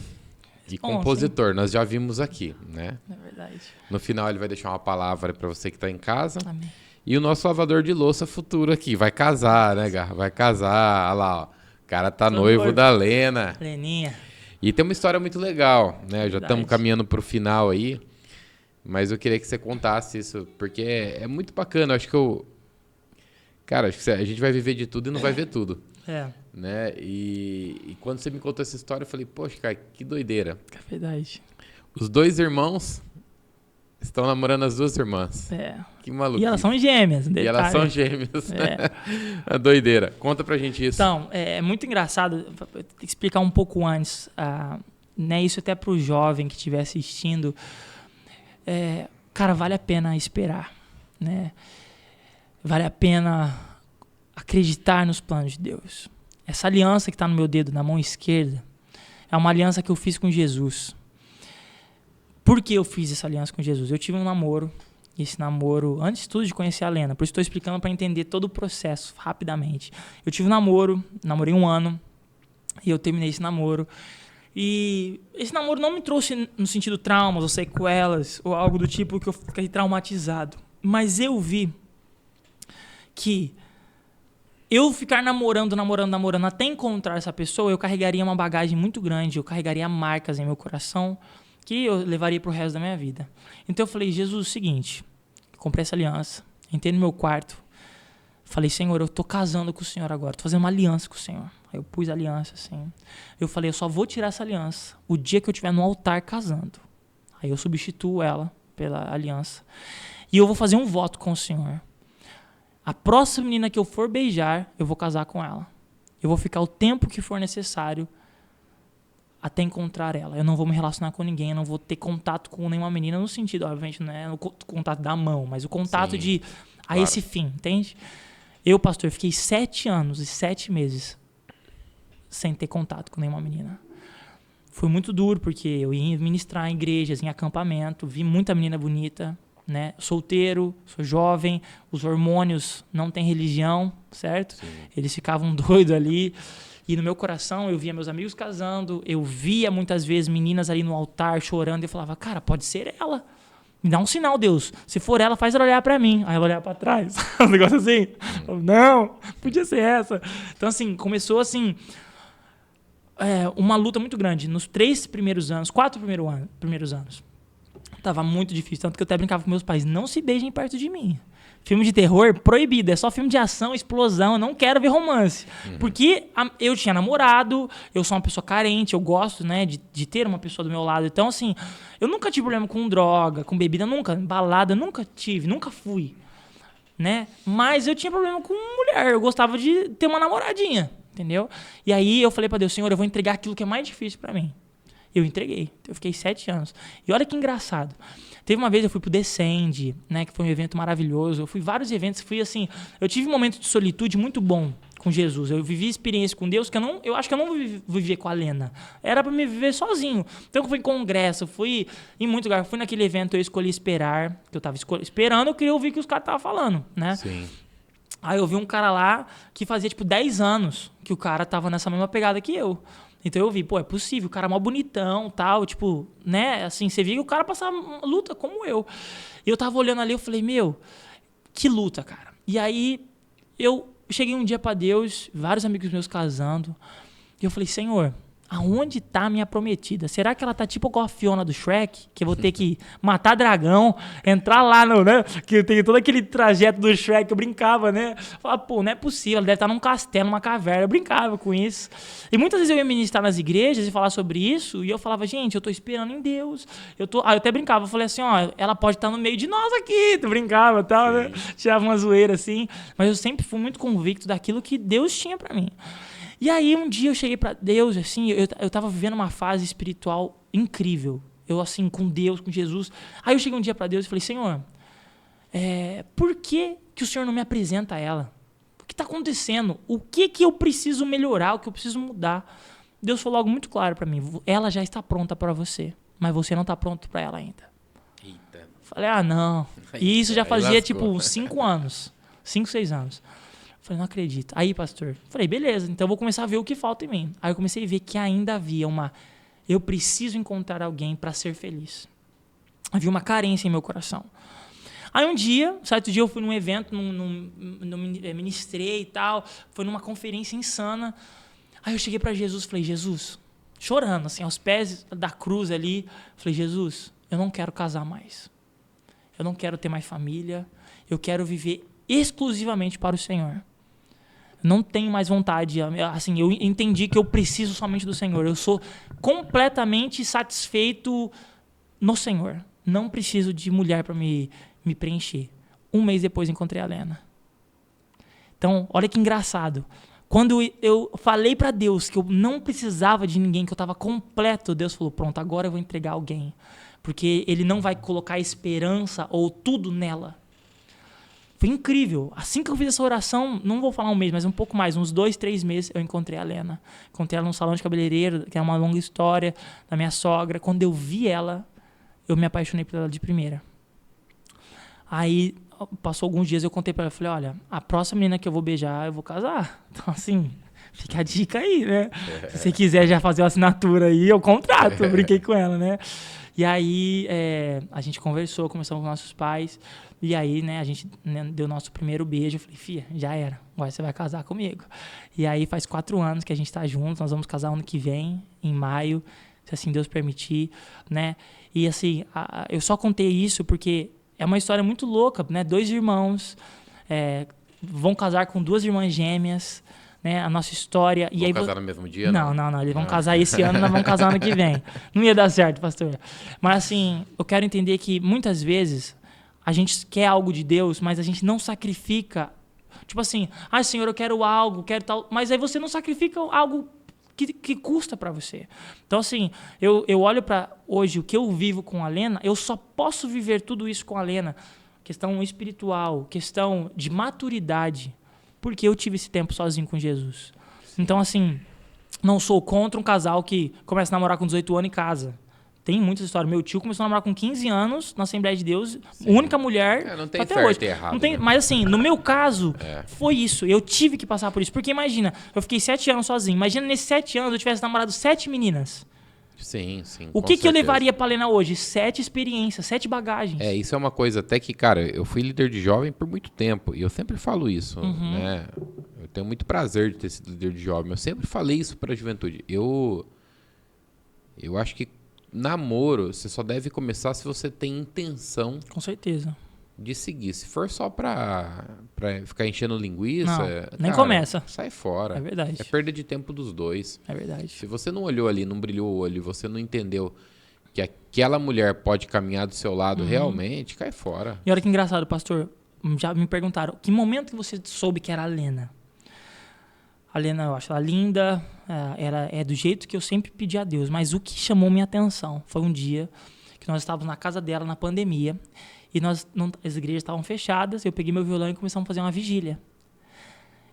Speaker 1: e compositor. Nós já vimos aqui, né?
Speaker 2: É verdade.
Speaker 1: No final ele vai deixar uma palavra para você que está em casa.
Speaker 2: Amém.
Speaker 1: E o nosso lavador de louça futuro aqui. Vai casar, né, Gá? Vai casar. Olha lá, ó. O cara tá noivo da Lena.
Speaker 2: Leninha.
Speaker 1: E tem uma história muito legal, né? Já
Speaker 2: Verdade.
Speaker 1: estamos caminhando pro final aí. Mas eu queria que você contasse isso, porque é muito bacana. Eu acho que Cara, acho que a gente vai viver de tudo e não vai ver tudo.
Speaker 2: É.
Speaker 1: Né? E quando você me contou essa história, eu falei, poxa, cara, que doideira.
Speaker 2: É verdade.
Speaker 1: Os dois irmãos estão namorando as duas irmãs.
Speaker 2: É.
Speaker 1: Que maluco.
Speaker 2: E elas são gêmeas.
Speaker 1: E elas são gêmeas.
Speaker 2: É.
Speaker 1: A doideira. Conta pra gente isso.
Speaker 2: Então, é muito engraçado. Vou ter que explicar um pouco antes. Né, isso até pro jovem que estiver assistindo. Cara, vale a pena esperar. Né? Vale a pena acreditar nos planos de Deus. Essa aliança que está no meu dedo, na mão esquerda, é uma aliança que eu fiz com Jesus. Por que eu fiz essa aliança com Jesus? Eu tive um namoro, e esse namoro, antes de tudo de conhecer a Lena, por isso estou explicando para entender todo o processo rapidamente. Eu tive um namoro, namorei 1 ano, e eu terminei esse namoro. E esse namoro não me trouxe no sentido traumas ou sequelas, ou algo do tipo que eu fiquei traumatizado. Mas eu vi que eu ficar namorando até encontrar essa pessoa, eu carregaria uma bagagem muito grande, eu carregaria marcas em meu coração que eu levaria pro resto da minha vida. Então eu falei, Jesus, é o seguinte, comprei essa aliança, entrei no meu quarto, falei, Senhor, eu tô casando com o Senhor agora, tô fazendo uma aliança com o Senhor. Aí eu pus a aliança assim, eu falei, eu só vou tirar essa aliança o dia que eu estiver no altar casando. Aí eu substituo ela pela aliança e eu vou fazer um voto com o Senhor. A próxima menina que eu for beijar, eu vou casar com ela. Eu vou ficar o tempo que for necessário até encontrar ela. Eu não vou me relacionar com ninguém, eu não vou ter contato com nenhuma menina, no sentido, obviamente, não é o contato da mão, mas o contato
Speaker 1: Sim,
Speaker 2: de
Speaker 1: claro.
Speaker 2: esse fim, entende? Eu, pastor, fiquei 7 anos e 7 meses sem ter contato com nenhuma menina. Foi muito duro, porque eu ia ministrar em igrejas, em acampamento, vi muita menina bonita, né? Solteiro, sou jovem, os hormônios não têm religião, certo?
Speaker 1: Sim.
Speaker 2: Eles ficavam doidos ali. E no meu coração eu via meus amigos casando, eu via muitas vezes meninas ali no altar chorando, e eu falava, cara, pode ser ela. Me dá um sinal, Deus. Se for ela, faz ela olhar pra mim. Aí ela olhar pra trás. Um negócio assim. Não, podia ser essa. Então, assim, começou assim uma luta muito grande. Nos 3 primeiros anos, 4 primeiros anos. Tava muito difícil, tanto que eu até brincava com meus pais, não se beijem perto de mim. Filme de terror, proibido, é só filme de ação, explosão, eu não quero ver romance. Porque eu tinha namorado, eu sou uma pessoa carente, eu gosto, né, de ter uma pessoa do meu lado. Então, assim, eu nunca tive problema com droga, com bebida, nunca, balada, nunca tive, nunca fui. né? Mas eu tinha problema com mulher, eu gostava de ter uma namoradinha, entendeu? E aí eu falei pra Deus, Senhor, eu vou entregar aquilo que é mais difícil pra mim. Eu entreguei. Eu fiquei 7 anos. E olha que engraçado. Teve uma vez eu fui pro Descende, né, que foi um evento maravilhoso. Eu fui vários eventos, fui assim, eu tive um momento de solitude muito bom com Jesus. Eu vivi experiência com Deus que eu acho que eu não vou viver com a Lena. Era pra me viver sozinho. Então eu fui em congresso, fui em muito lugar, fui naquele evento, eu escolhi esperar, que eu tava esperando, eu queria ouvir o que os caras estavam falando, né?
Speaker 1: Sim.
Speaker 2: Aí eu vi um cara lá que fazia tipo 10 anos que o cara tava nessa mesma pegada que eu. Então eu vi, pô, é possível, o cara é mó bonitão, tal, tipo, né, assim, você via que o cara passava luta como eu. E eu tava olhando ali, eu falei, meu, que luta, cara. E aí eu cheguei um dia pra Deus, vários amigos meus casando, e eu falei, Senhor, aonde tá a minha prometida? Será que ela tá tipo com a Fiona do Shrek, que eu vou ter que matar dragão, entrar lá no, né, que tem todo aquele trajeto do Shrek, eu brincava, né? Falava, pô, não é possível, ela deve estar num castelo, numa caverna, eu brincava com isso. E muitas vezes eu ia ministrar nas igrejas e falar sobre isso, e eu falava, gente, eu tô esperando em Deus. Eu até brincava, eu falei assim, ó, ela pode estar no meio de nós aqui, tu brincava e tal, né? Tirava uma zoeira assim, mas eu sempre fui muito convicto daquilo que Deus tinha pra mim. E aí um dia eu cheguei pra Deus, assim, eu tava vivendo uma fase espiritual incrível. Eu assim, com Deus, com Jesus. Aí eu cheguei um dia pra Deus e falei, Senhor, por que o Senhor não me apresenta a ela? O que tá acontecendo? O que eu preciso melhorar? O que eu preciso mudar? Deus falou algo muito claro pra mim. Ela já está pronta pra você, mas você não tá pronto pra ela ainda.
Speaker 1: Eita.
Speaker 2: Falei, não. E isso já fazia tipo 5 anos. 5, 6 anos. Falei, não acredito. Aí, pastor, falei, beleza, então eu vou começar a ver o que falta em mim. Aí eu comecei a ver que ainda havia eu preciso encontrar alguém para ser feliz. Havia uma carência em meu coração. Aí um dia, certo dia eu fui num evento, ministrei e tal, foi numa conferência insana. Aí eu cheguei para Jesus e falei, Jesus, chorando, assim, aos pés da cruz ali, falei, Jesus, eu não quero casar mais. Eu não quero ter mais família. Eu quero viver exclusivamente para o Senhor. Não tenho mais vontade, assim, eu entendi que eu preciso somente do Senhor. Eu sou completamente satisfeito no Senhor. Não preciso de mulher para me preencher. 1 mês depois encontrei a Lena. Então, olha que engraçado. Quando eu falei para Deus que eu não precisava de ninguém, que eu estava completo, Deus falou, pronto, agora eu vou entregar alguém. Porque Ele não vai colocar esperança ou tudo nela. Foi incrível. Assim que eu fiz essa oração, não vou falar 1 mês, mas um pouco mais, uns 2, 3 meses, eu encontrei a Lena. Encontrei ela num salão de cabeleireiro, que é uma longa história da minha sogra. Quando eu vi ela, eu me apaixonei por ela de primeira. Aí, passou alguns dias, eu contei pra ela, falei, olha, a próxima menina que eu vou beijar, eu vou casar. Então, assim, fica a dica aí, né? Se você quiser já fazer uma assinatura aí, eu contrato. Eu brinquei com ela, né? E aí, a gente conversou, conversamos com nossos pais. E aí, né, a gente deu nosso primeiro beijo. Eu falei, filha, já era. Agora você vai casar comigo. E aí, faz 4 anos que a gente tá junto. Nós vamos casar ano que vem, em maio, se assim Deus permitir, né? E assim, eu só contei isso porque é uma história muito louca, né? 2 irmãos vão casar com 2 irmãs gêmeas, né? A nossa história...
Speaker 1: Vão casar no mesmo dia?
Speaker 2: Não. Eles vão casar esse ano, nós vamos casar ano que vem. Não ia dar certo, pastor. Mas assim, eu quero entender que muitas vezes a gente quer algo de Deus, mas a gente não sacrifica. Tipo assim, Senhor, eu quero algo, quero tal... Mas aí você não sacrifica algo que custa para você. Então assim, eu olho para hoje, o que eu vivo com a Lena, eu só posso viver tudo isso com a Lena. Questão espiritual, questão de maturidade, porque eu tive esse tempo sozinho com Jesus. Então assim, não sou contra um casal que começa a namorar com 18 anos e casa. Tem muitas histórias. Meu tio começou a namorar com 15 anos na Assembleia de Deus, única mulher,
Speaker 1: não tem
Speaker 2: até
Speaker 1: certo
Speaker 2: hoje.
Speaker 1: e errado,
Speaker 2: Não tem,
Speaker 1: né?
Speaker 2: mas assim, no meu caso, foi isso. Eu tive que passar por isso. Porque imagina, eu fiquei 7 anos sozinho. Imagina nesses 7 anos eu tivesse namorado 7 meninas.
Speaker 1: Sim.
Speaker 2: O que eu levaria pra Lena hoje? 7 experiências, 7 bagagens.
Speaker 1: Isso é uma coisa até que, cara, eu fui líder de jovem por muito tempo. E eu sempre falo isso, né? Eu tenho muito prazer de ter sido líder de jovem. Eu sempre falei isso pra juventude. Eu acho que namoro, você só deve começar se você tem intenção
Speaker 2: Com certeza.
Speaker 1: de seguir. Se for só pra ficar enchendo linguiça...
Speaker 2: Não, nem começa.
Speaker 1: Sai fora.
Speaker 2: É verdade.
Speaker 1: É perda de tempo dos dois.
Speaker 2: É verdade.
Speaker 1: Se você não olhou ali, não brilhou o olho, você não entendeu que aquela mulher pode caminhar do seu lado realmente, cai fora.
Speaker 2: E olha que engraçado, pastor. já me perguntaram, que momento que você soube que era a Lena? A Lena, eu acho ela linda, ela é do jeito que eu sempre pedi a Deus, mas o que chamou minha atenção foi um dia que nós estávamos na casa dela na pandemia e as igrejas estavam fechadas, eu peguei meu violão e começamos a fazer uma vigília.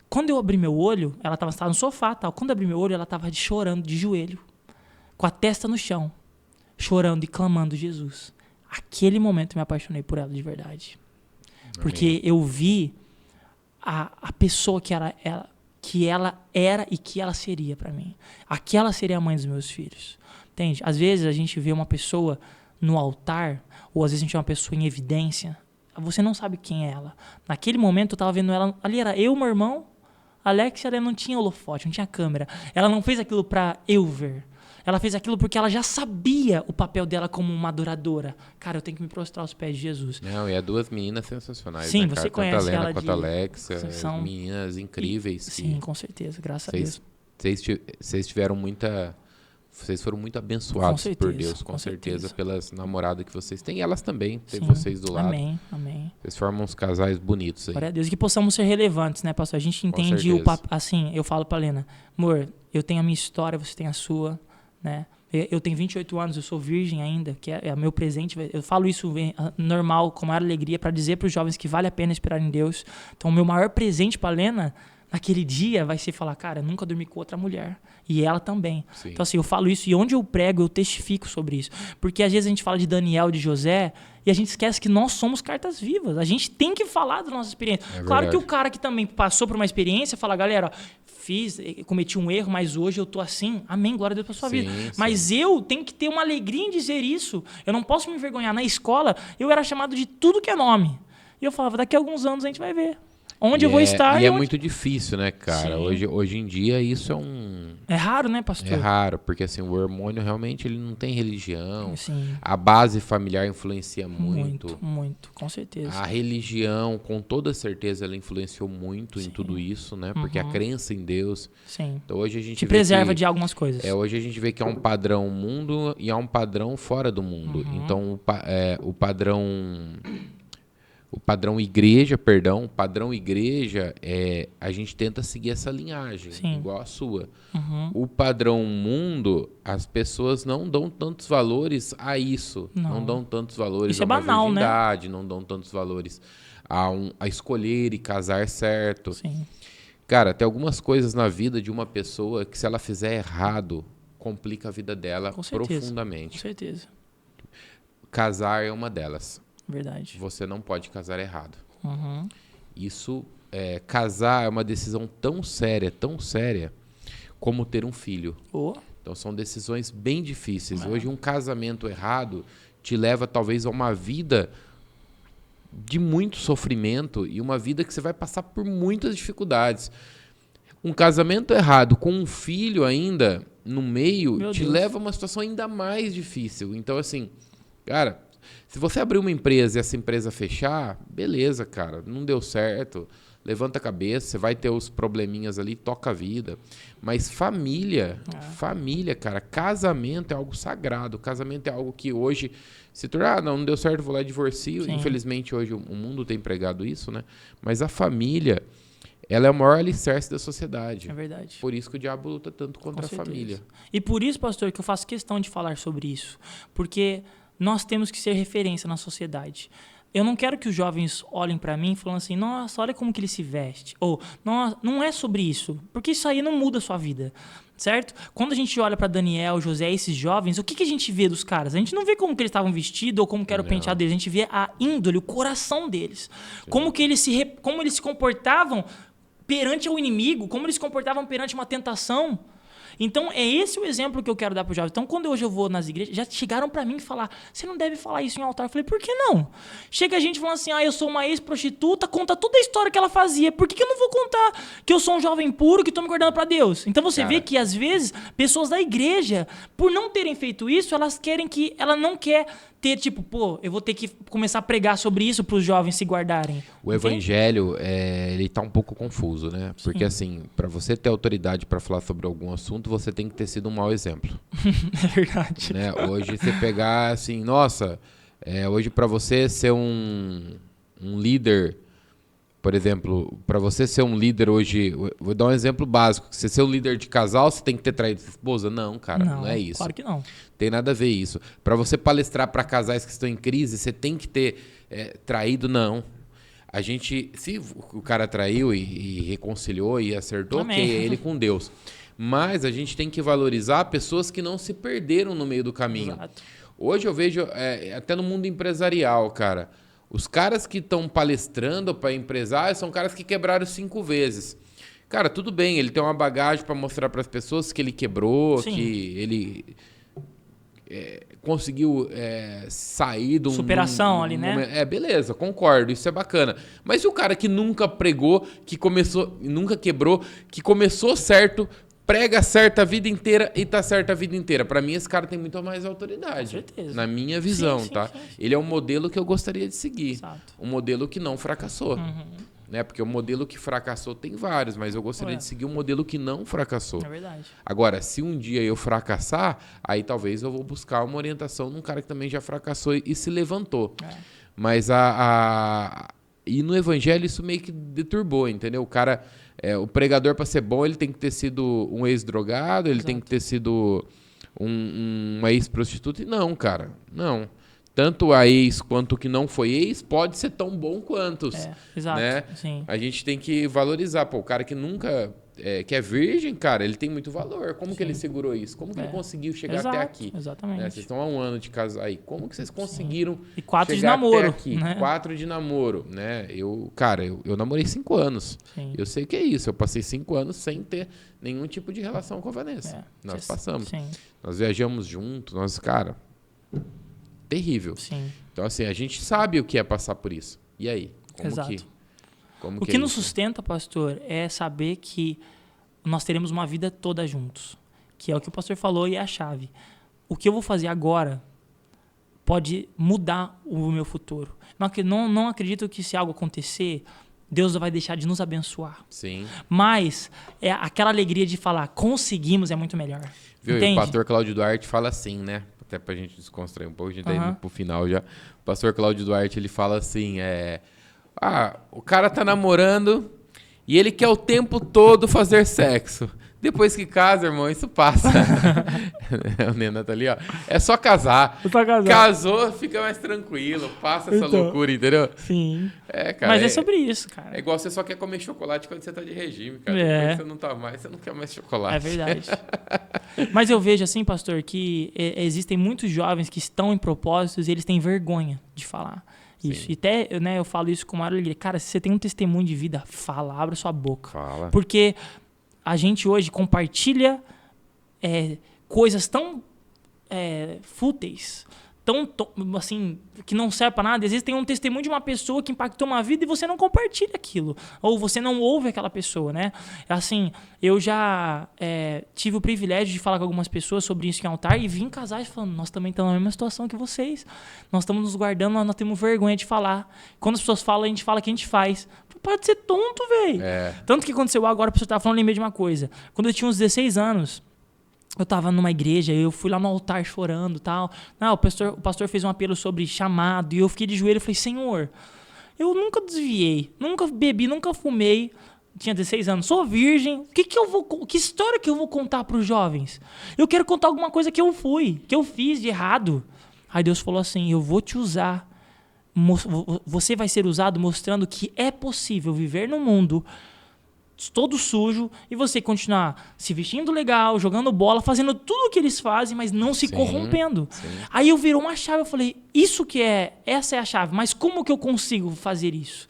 Speaker 2: Quando eu abri meu olho, ela estava no sofá, tal. Quando eu abri meu olho, ela estava chorando de joelho, com a testa no chão, chorando e clamando Jesus. Aquele momento eu me apaixonei por ela de verdade. Porque eu vi a pessoa que ela era e que ela seria para mim. Aquela seria a mãe dos meus filhos. Entende? Às vezes a gente vê uma pessoa no altar, ou às vezes a gente vê uma pessoa em evidência, você não sabe quem é ela. Naquele momento eu estava vendo ela, ali era eu, meu irmão, Alex, ela não tinha holofote, não tinha câmera. Ela não fez aquilo para eu ver. Ela fez aquilo porque ela já sabia o papel dela como uma adoradora. Cara, eu tenho que me prostrar aos pés de Jesus.
Speaker 1: Não, e duas meninas sensacionais.
Speaker 2: Sim,
Speaker 1: né,
Speaker 2: você
Speaker 1: cara?
Speaker 2: conhece
Speaker 1: Tanto a Lena
Speaker 2: ela
Speaker 1: quanto a Alexa,
Speaker 2: são
Speaker 1: meninas incríveis.
Speaker 2: Sim, com certeza, graças a Deus.
Speaker 1: Vocês tiveram muita... Vocês foram muito abençoados por Deus, com certeza, pelas namoradas que vocês têm. E elas também, tem vocês do lado.
Speaker 2: Amém, amém.
Speaker 1: Vocês formam uns casais bonitos aí.
Speaker 2: Glória a Deus. Que possamos ser relevantes, né, pastor? A gente entende o papo. Assim, eu falo pra Lena, amor, eu tenho a minha história, você tem a sua, né? Eu tenho 28 anos, eu sou virgem ainda, que é meu presente. Eu falo isso normal, com maior alegria, para dizer para os jovens que vale a pena esperar em Deus. Então, o meu maior presente para Lena, naquele dia, vai ser falar, cara, eu nunca dormi com outra mulher. E ela também. Sim. Então, assim, eu falo isso e onde eu prego, eu testifico sobre isso. Porque às vezes a gente fala de Daniel, de José, e a gente esquece que nós somos cartas vivas. A gente tem que falar da nossa experiência. Claro que o cara que também passou por uma experiência, fala, galera, cometi um erro, mas hoje eu tô assim. Amém, glória a Deus pra sua vida. Sim. Mas eu tenho que ter uma alegria em dizer isso. Eu não posso me envergonhar. Na escola, eu era chamado de tudo que é nome. E eu falava, daqui a alguns anos a gente vai ver. Onde eu vou estar.
Speaker 1: E é muito difícil, né, cara? Hoje em dia isso é
Speaker 2: É raro, né, pastor?
Speaker 1: É raro, porque assim, o hormônio realmente ele não tem religião.
Speaker 2: Sim.
Speaker 1: A base familiar influencia muito.
Speaker 2: Muito, com certeza.
Speaker 1: A religião, com toda certeza, ela influenciou muito em tudo isso, né? Porque a crença em Deus.
Speaker 2: Sim.
Speaker 1: Então hoje a gente
Speaker 2: te preserva de algumas coisas.
Speaker 1: Hoje a gente vê que há um padrão mundo e há um padrão fora do mundo. Então o padrão igreja, a gente tenta seguir essa linhagem, igual a sua. O padrão mundo, as pessoas não dão tantos valores a isso. Não dão tantos valores a uma virgindade, não dão tantos valores a escolher e casar certo.
Speaker 2: Sim.
Speaker 1: Cara, tem algumas coisas na vida de uma pessoa que se ela fizer errado, complica a vida dela profundamente.
Speaker 2: Com certeza.
Speaker 1: Casar é uma delas.
Speaker 2: Verdade.
Speaker 1: Você não pode casar errado. Isso, casar é uma decisão tão séria como ter um filho. Então são decisões bem difíceis. Hoje um casamento errado te leva talvez a uma vida de muito sofrimento e uma vida que você vai passar por muitas dificuldades. Um casamento errado com um filho ainda no meio leva a uma situação ainda mais difícil. Então assim, cara... Se você abrir uma empresa e essa empresa fechar, beleza, cara, não deu certo, levanta a cabeça, você vai ter os probleminhas ali, toca a vida. Mas família, cara, casamento é algo sagrado, casamento é algo que hoje se torna, não deu certo, vou lá e divorcio. Sim. Infelizmente hoje o mundo tem pregado isso, né? Mas a família, ela é o maior alicerce da sociedade.
Speaker 2: É verdade.
Speaker 1: Por isso que o diabo luta tanto contra a família.
Speaker 2: E por isso, pastor, que eu faço questão de falar sobre isso, porque... Nós temos que ser referência na sociedade. Eu não quero que os jovens olhem para mim falando assim, nossa, olha como que ele se veste. Ou, nossa, não é sobre isso. Porque isso aí não muda a sua vida. Certo? Quando a gente olha para Daniel, José, esses jovens, o que a gente vê dos caras? A gente não vê como que eles estavam vestidos ou como que era o penteado deles. A gente vê a índole, o coração deles. Como eles se comportavam perante o inimigo, como eles se comportavam perante uma tentação. Então, é esse o exemplo que eu quero dar para os jovens. Então, quando hoje eu vou nas igrejas, já chegaram para mim e falar, você não deve falar isso em altar. Eu falei, por que não? Chega a gente falando assim, eu sou uma ex-prostituta, conta toda a história que ela fazia. Por que eu não vou contar que eu sou um jovem puro, que estou me guardando para Deus? Então, você vê que, às vezes, pessoas da igreja, por não terem feito isso, ela não quer ter, tipo, eu vou ter que começar a pregar sobre isso para os jovens se guardarem.
Speaker 1: O evangelho, ele tá um pouco confuso, né? Porque, assim, para você ter autoridade para falar sobre algum assunto, você tem que ter sido um mau exemplo.
Speaker 2: É verdade.
Speaker 1: Né? Hoje, você pegar, assim, nossa, hoje para você ser um líder Por exemplo, para você ser um líder hoje, vou dar um exemplo básico. Você ser um líder de casal, você tem que ter traído sua esposa? Não, cara, não é isso.
Speaker 2: Claro que não.
Speaker 1: Tem nada a ver isso. Para você palestrar para casais que estão em crise, você tem que ter traído? Não. A gente, se o cara traiu e reconciliou e acertou,
Speaker 2: Amém.
Speaker 1: ok, é ele com Deus. Mas a gente tem que valorizar pessoas que não se perderam no meio do caminho.
Speaker 2: Exato.
Speaker 1: Hoje eu vejo, até no mundo empresarial, cara, os caras que estão palestrando para empresários são caras que quebraram 5 vezes. Cara, tudo bem, ele tem uma bagagem para mostrar para as pessoas que ele quebrou,
Speaker 2: Sim.
Speaker 1: que ele conseguiu sair de um...
Speaker 2: Superação ali, né?
Speaker 1: Beleza, concordo, isso é bacana. Mas e o cara que nunca pregou, que começou, nunca quebrou, que começou certo, prega certo a vida inteira e tá certo a vida inteira? Pra mim, esse cara tem muito mais autoridade.
Speaker 2: Com certeza.
Speaker 1: Na minha visão,
Speaker 2: Sim,
Speaker 1: tá?
Speaker 2: sim.
Speaker 1: Ele é um modelo que eu gostaria de seguir.
Speaker 2: Exato.
Speaker 1: Um modelo que não fracassou. Né? Porque o modelo que fracassou tem vários, mas eu gostaria de seguir um modelo que não fracassou.
Speaker 2: É verdade.
Speaker 1: Agora, se um dia eu fracassar, aí talvez eu vou buscar uma orientação num cara que também já fracassou e se levantou. Mas e no evangelho isso meio que deturbou, entendeu? O cara, o pregador, para ser bom, ele tem que ter sido um ex-drogado, ele tem que ter sido uma ex-prostituta. E não, cara, não. Tanto a ex quanto o que não foi ex pode ser tão bom quanto.
Speaker 2: Exato,
Speaker 1: né?
Speaker 2: sim.
Speaker 1: A gente tem que valorizar. Pô, o cara que nunca... que é virgem, cara, ele tem muito valor. Como que ele segurou isso? Como que ele conseguiu chegar até aqui?
Speaker 2: Exatamente.
Speaker 1: Vocês estão há 1 ano de casar aí. Como que vocês conseguiram
Speaker 2: E 4 de
Speaker 1: chegar
Speaker 2: namoro,
Speaker 1: até aqui?
Speaker 2: né?
Speaker 1: 4 de namoro, né? Eu namorei 5 anos.
Speaker 2: Sim.
Speaker 1: Eu sei o que é isso. Eu passei 5 anos sem ter nenhum tipo de relação com a Vanessa. Nós passamos.
Speaker 2: Sim.
Speaker 1: Nós viajamos juntos. Cara, terrível.
Speaker 2: Sim.
Speaker 1: Então, assim, a gente sabe o que é passar por isso. E aí?
Speaker 2: O que nos sustenta, pastor, é saber que nós teremos uma vida toda juntos. Que é o que o pastor falou e é a chave. O que eu vou fazer agora pode mudar o meu futuro. Não acredito que se algo acontecer, Deus vai deixar de nos abençoar.
Speaker 1: Sim.
Speaker 2: Mas aquela alegria de falar, conseguimos, é muito melhor.
Speaker 1: Viu?
Speaker 2: Entende?
Speaker 1: E o pastor Cláudio Duarte fala assim, né? Até pra gente desconstruir um pouco, a gente tá indo pro final já. O pastor Cláudio Duarte, ele fala assim, o cara tá namorando e ele quer o tempo todo fazer sexo. Depois que casa, irmão, isso passa. O Nena tá ali, ó. É só casar. Casou, fica mais tranquilo. Passa essa loucura, entendeu?
Speaker 2: Sim.
Speaker 1: Cara,
Speaker 2: mas é sobre isso, cara.
Speaker 1: É igual você só quer comer chocolate quando você tá de regime, cara. Depois você não tá mais, você não quer mais chocolate.
Speaker 2: É verdade. Mas eu vejo assim, pastor, que existem muitos jovens que estão em propósitos e eles têm vergonha de falar. Isso. E até, eu falo isso com maior alegria. Cara, se você tem um testemunho de vida, fala, abra sua boca.
Speaker 1: Fala.
Speaker 2: Porque a gente hoje compartilha coisas tão fúteis, tão assim, que não serve para nada. Às vezes tem um testemunho de uma pessoa que impactou uma vida e você não compartilha aquilo. Ou você não ouve aquela pessoa, né? Assim, eu já tive o privilégio de falar com algumas pessoas sobre isso em altar e vi em casais falando, nós também estamos na mesma situação que vocês. Nós estamos nos guardando, nós temos vergonha de falar. Quando as pessoas falam, a gente fala o que a gente faz. Para de ser tonto, velho. Tanto que aconteceu agora, a pessoa estava falando, lembrei de uma coisa. Quando eu tinha uns 16 anos, eu estava numa igreja, eu fui lá no altar chorando e tal. Não, o pastor fez um apelo sobre chamado, e eu fiquei de joelho e falei, Senhor, eu nunca desviei, nunca bebi, nunca fumei. Tinha 16 anos, sou virgem. Que história que eu vou contar para os jovens? Eu quero contar alguma coisa que eu fiz de errado. Aí Deus falou assim, eu vou te usar. Você vai ser usado mostrando que é possível viver num mundo todo sujo e você continuar se vestindo legal, jogando bola, fazendo tudo o que eles fazem, mas não se corrompendo. Sim. Aí eu virou uma chave, eu falei, essa é a chave, mas como que eu consigo fazer isso?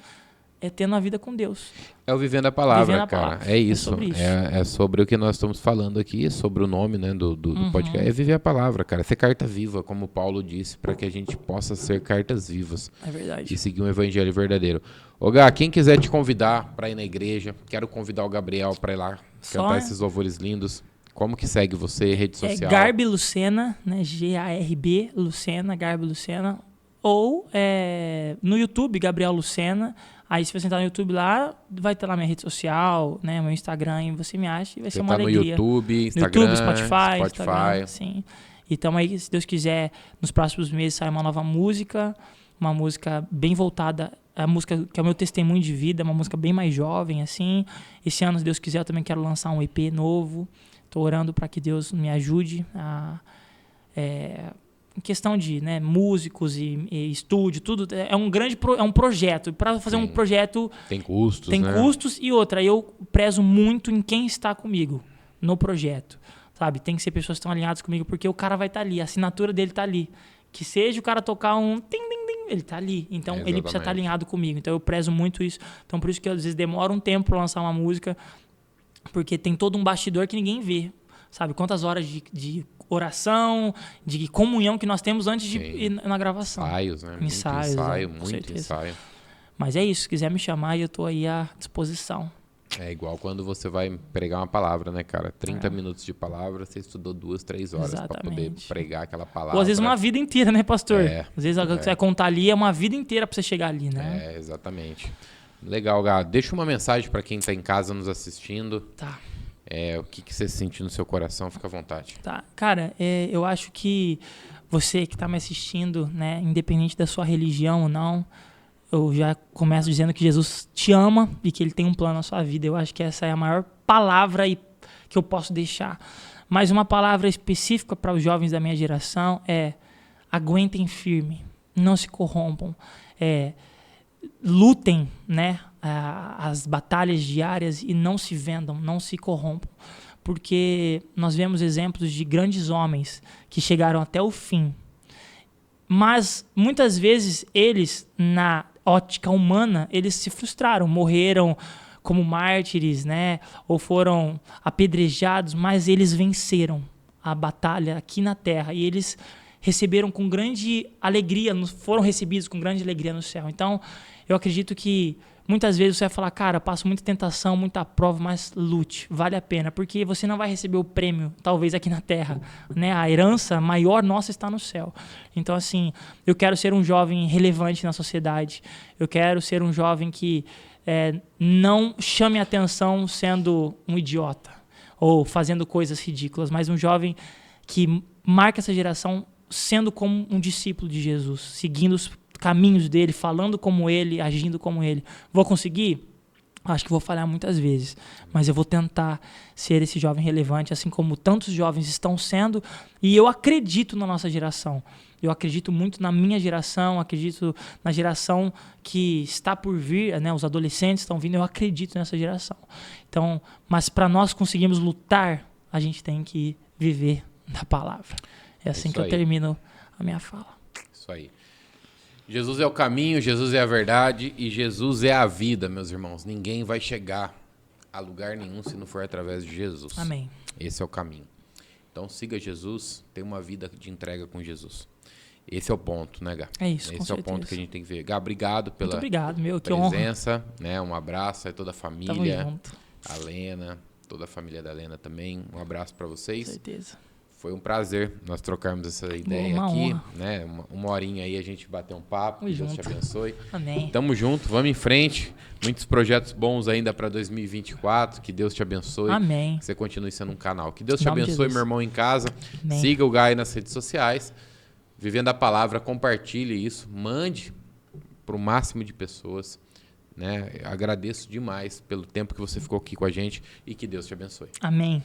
Speaker 2: É tendo a vida com Deus.
Speaker 1: É o vivendo a palavra, cara.
Speaker 2: Palavra.
Speaker 1: É isso. É sobre o que nós estamos falando aqui, sobre o nome, né, do podcast. É viver a palavra, cara. Ser carta viva, como Paulo disse, para que a gente possa ser cartas vivas.
Speaker 2: É verdade.
Speaker 1: E seguir um evangelho verdadeiro. Ô, Gá, quem quiser te convidar para ir na igreja, quero convidar o Gabriel para ir lá cantar esses louvores lindos. Como que segue você, rede social?
Speaker 2: Garbi Lucena, né? G-A-R-B, Lucena, Garbi Lucena. Ou no YouTube, Gabriel Lucena. Aí se você entrar no YouTube lá, vai ter lá minha rede social, né, meu Instagram, e você me acha e vai ser uma alegria.
Speaker 1: No YouTube, Instagram,
Speaker 2: no YouTube, Spotify.
Speaker 1: Instagram,
Speaker 2: sim. Então aí, se Deus quiser, nos próximos meses sai uma nova música, uma música bem voltada a música que é o meu testemunho de vida, é uma música bem mais jovem, assim. Esse ano, se Deus quiser, eu também quero lançar um EP novo. Tô orando para que Deus me ajude em questão de, né, músicos e estúdio, tudo. É um projeto. Para fazer um projeto...
Speaker 1: Tem custos,
Speaker 2: Tem
Speaker 1: né?
Speaker 2: custos e outra. Eu prezo muito em quem está comigo no projeto, sabe? Tem que ser pessoas que estão alinhadas comigo, porque o cara vai estar ali, a assinatura dele está ali. Que seja o cara tocar um... ele tá ali. Então, ele precisa estar alinhado comigo. Então, eu prezo muito isso. Então, por isso que às vezes demora um tempo para lançar uma música, porque tem todo um bastidor que ninguém vê. Sabe? Quantas horas de oração, de comunhão que nós temos antes de ir na gravação.
Speaker 1: Ensaios, né? Muito ensaio.
Speaker 2: Mas é isso. Se quiser me chamar, eu tô aí à disposição.
Speaker 1: É igual quando você vai pregar uma palavra, né, cara? 30 minutos de palavra, você estudou 2, 3 horas para poder pregar aquela palavra.
Speaker 2: Ou às vezes uma vida inteira, né, pastor? Às vezes o que você vai contar ali é uma vida inteira para você chegar ali, né?
Speaker 1: Exatamente. Legal, Gá. Deixa uma mensagem para quem tá em casa nos assistindo.
Speaker 2: Tá.
Speaker 1: O que você sentiu no seu coração, fica à vontade.
Speaker 2: Tá. Cara, eu acho que você que tá me assistindo, né, independente da sua religião ou não, eu já começo dizendo que Jesus te ama e que ele tem um plano na sua vida. Eu acho que essa é a maior palavra que eu posso deixar. Mas uma palavra específica para os jovens da minha geração é: aguentem firme, não se corrompam, lutem, né, as batalhas diárias e não se vendam, não se corrompam. Porque nós vemos exemplos de grandes homens que chegaram até o fim. Mas, muitas vezes, eles, na ótica humana, eles se frustraram, morreram como mártires, né? Ou foram apedrejados, mas eles venceram a batalha aqui na terra. E eles receberam com grande alegria, foram recebidos com grande alegria no céu. Então, eu acredito que muitas vezes você vai falar: cara, passo muita tentação, muita prova, mas lute, vale a pena, porque você não vai receber o prêmio, talvez aqui na terra, né? A herança maior nossa está no céu. Então, assim, eu quero ser um jovem relevante na sociedade, eu quero ser um jovem que não chame atenção sendo um idiota ou fazendo coisas ridículas, mas um jovem que marque essa geração sendo como um discípulo de Jesus, seguindo os caminhos dele, falando como ele, agindo como ele. Vou conseguir? Acho que vou falhar muitas vezes, mas eu vou tentar ser esse jovem relevante, assim como tantos jovens estão sendo, e eu acredito na nossa geração. Eu acredito muito na minha geração, acredito na geração que está por vir, né? Os adolescentes estão vindo, eu acredito nessa geração. Então, mas para nós conseguirmos lutar, a gente tem que viver da palavra. É assim que eu termino a minha fala.
Speaker 1: Isso aí. Jesus é o caminho, Jesus é a verdade e Jesus é a vida, meus irmãos. Ninguém vai chegar a lugar nenhum se não for através de Jesus.
Speaker 2: Amém.
Speaker 1: Esse é o caminho. Então siga Jesus, tenha uma vida de entrega com Jesus. Esse é o ponto, né, Gá?
Speaker 2: É isso,
Speaker 1: Esse é o ponto que a gente tem que ver. Gá, obrigado pela presença, né? Um abraço a toda a família.
Speaker 2: Tamo junto.
Speaker 1: A Lena, toda a família da Lena também. Um abraço para vocês.
Speaker 2: Com certeza.
Speaker 1: Foi um prazer nós trocarmos essa ideia
Speaker 2: uma
Speaker 1: aqui,
Speaker 2: honra.
Speaker 1: né? Uma horinha aí a gente bater um papo.
Speaker 2: Tamo
Speaker 1: Deus
Speaker 2: junto.
Speaker 1: te abençoe.
Speaker 2: Amém.
Speaker 1: Tamo junto, vamos em frente. Muitos projetos bons ainda para 2024. Que Deus te abençoe.
Speaker 2: Amém.
Speaker 1: Que você continue sendo um canal. Que Deus te
Speaker 2: Em nome de
Speaker 1: abençoe,
Speaker 2: Jesus.
Speaker 1: meu irmão, em casa.
Speaker 2: Amém.
Speaker 1: Siga o Gai nas redes sociais. Vivendo a Palavra, compartilhe isso. Mande para o máximo de pessoas. Né? Agradeço demais pelo tempo que você ficou aqui com a gente e que Deus te abençoe.
Speaker 2: Amém.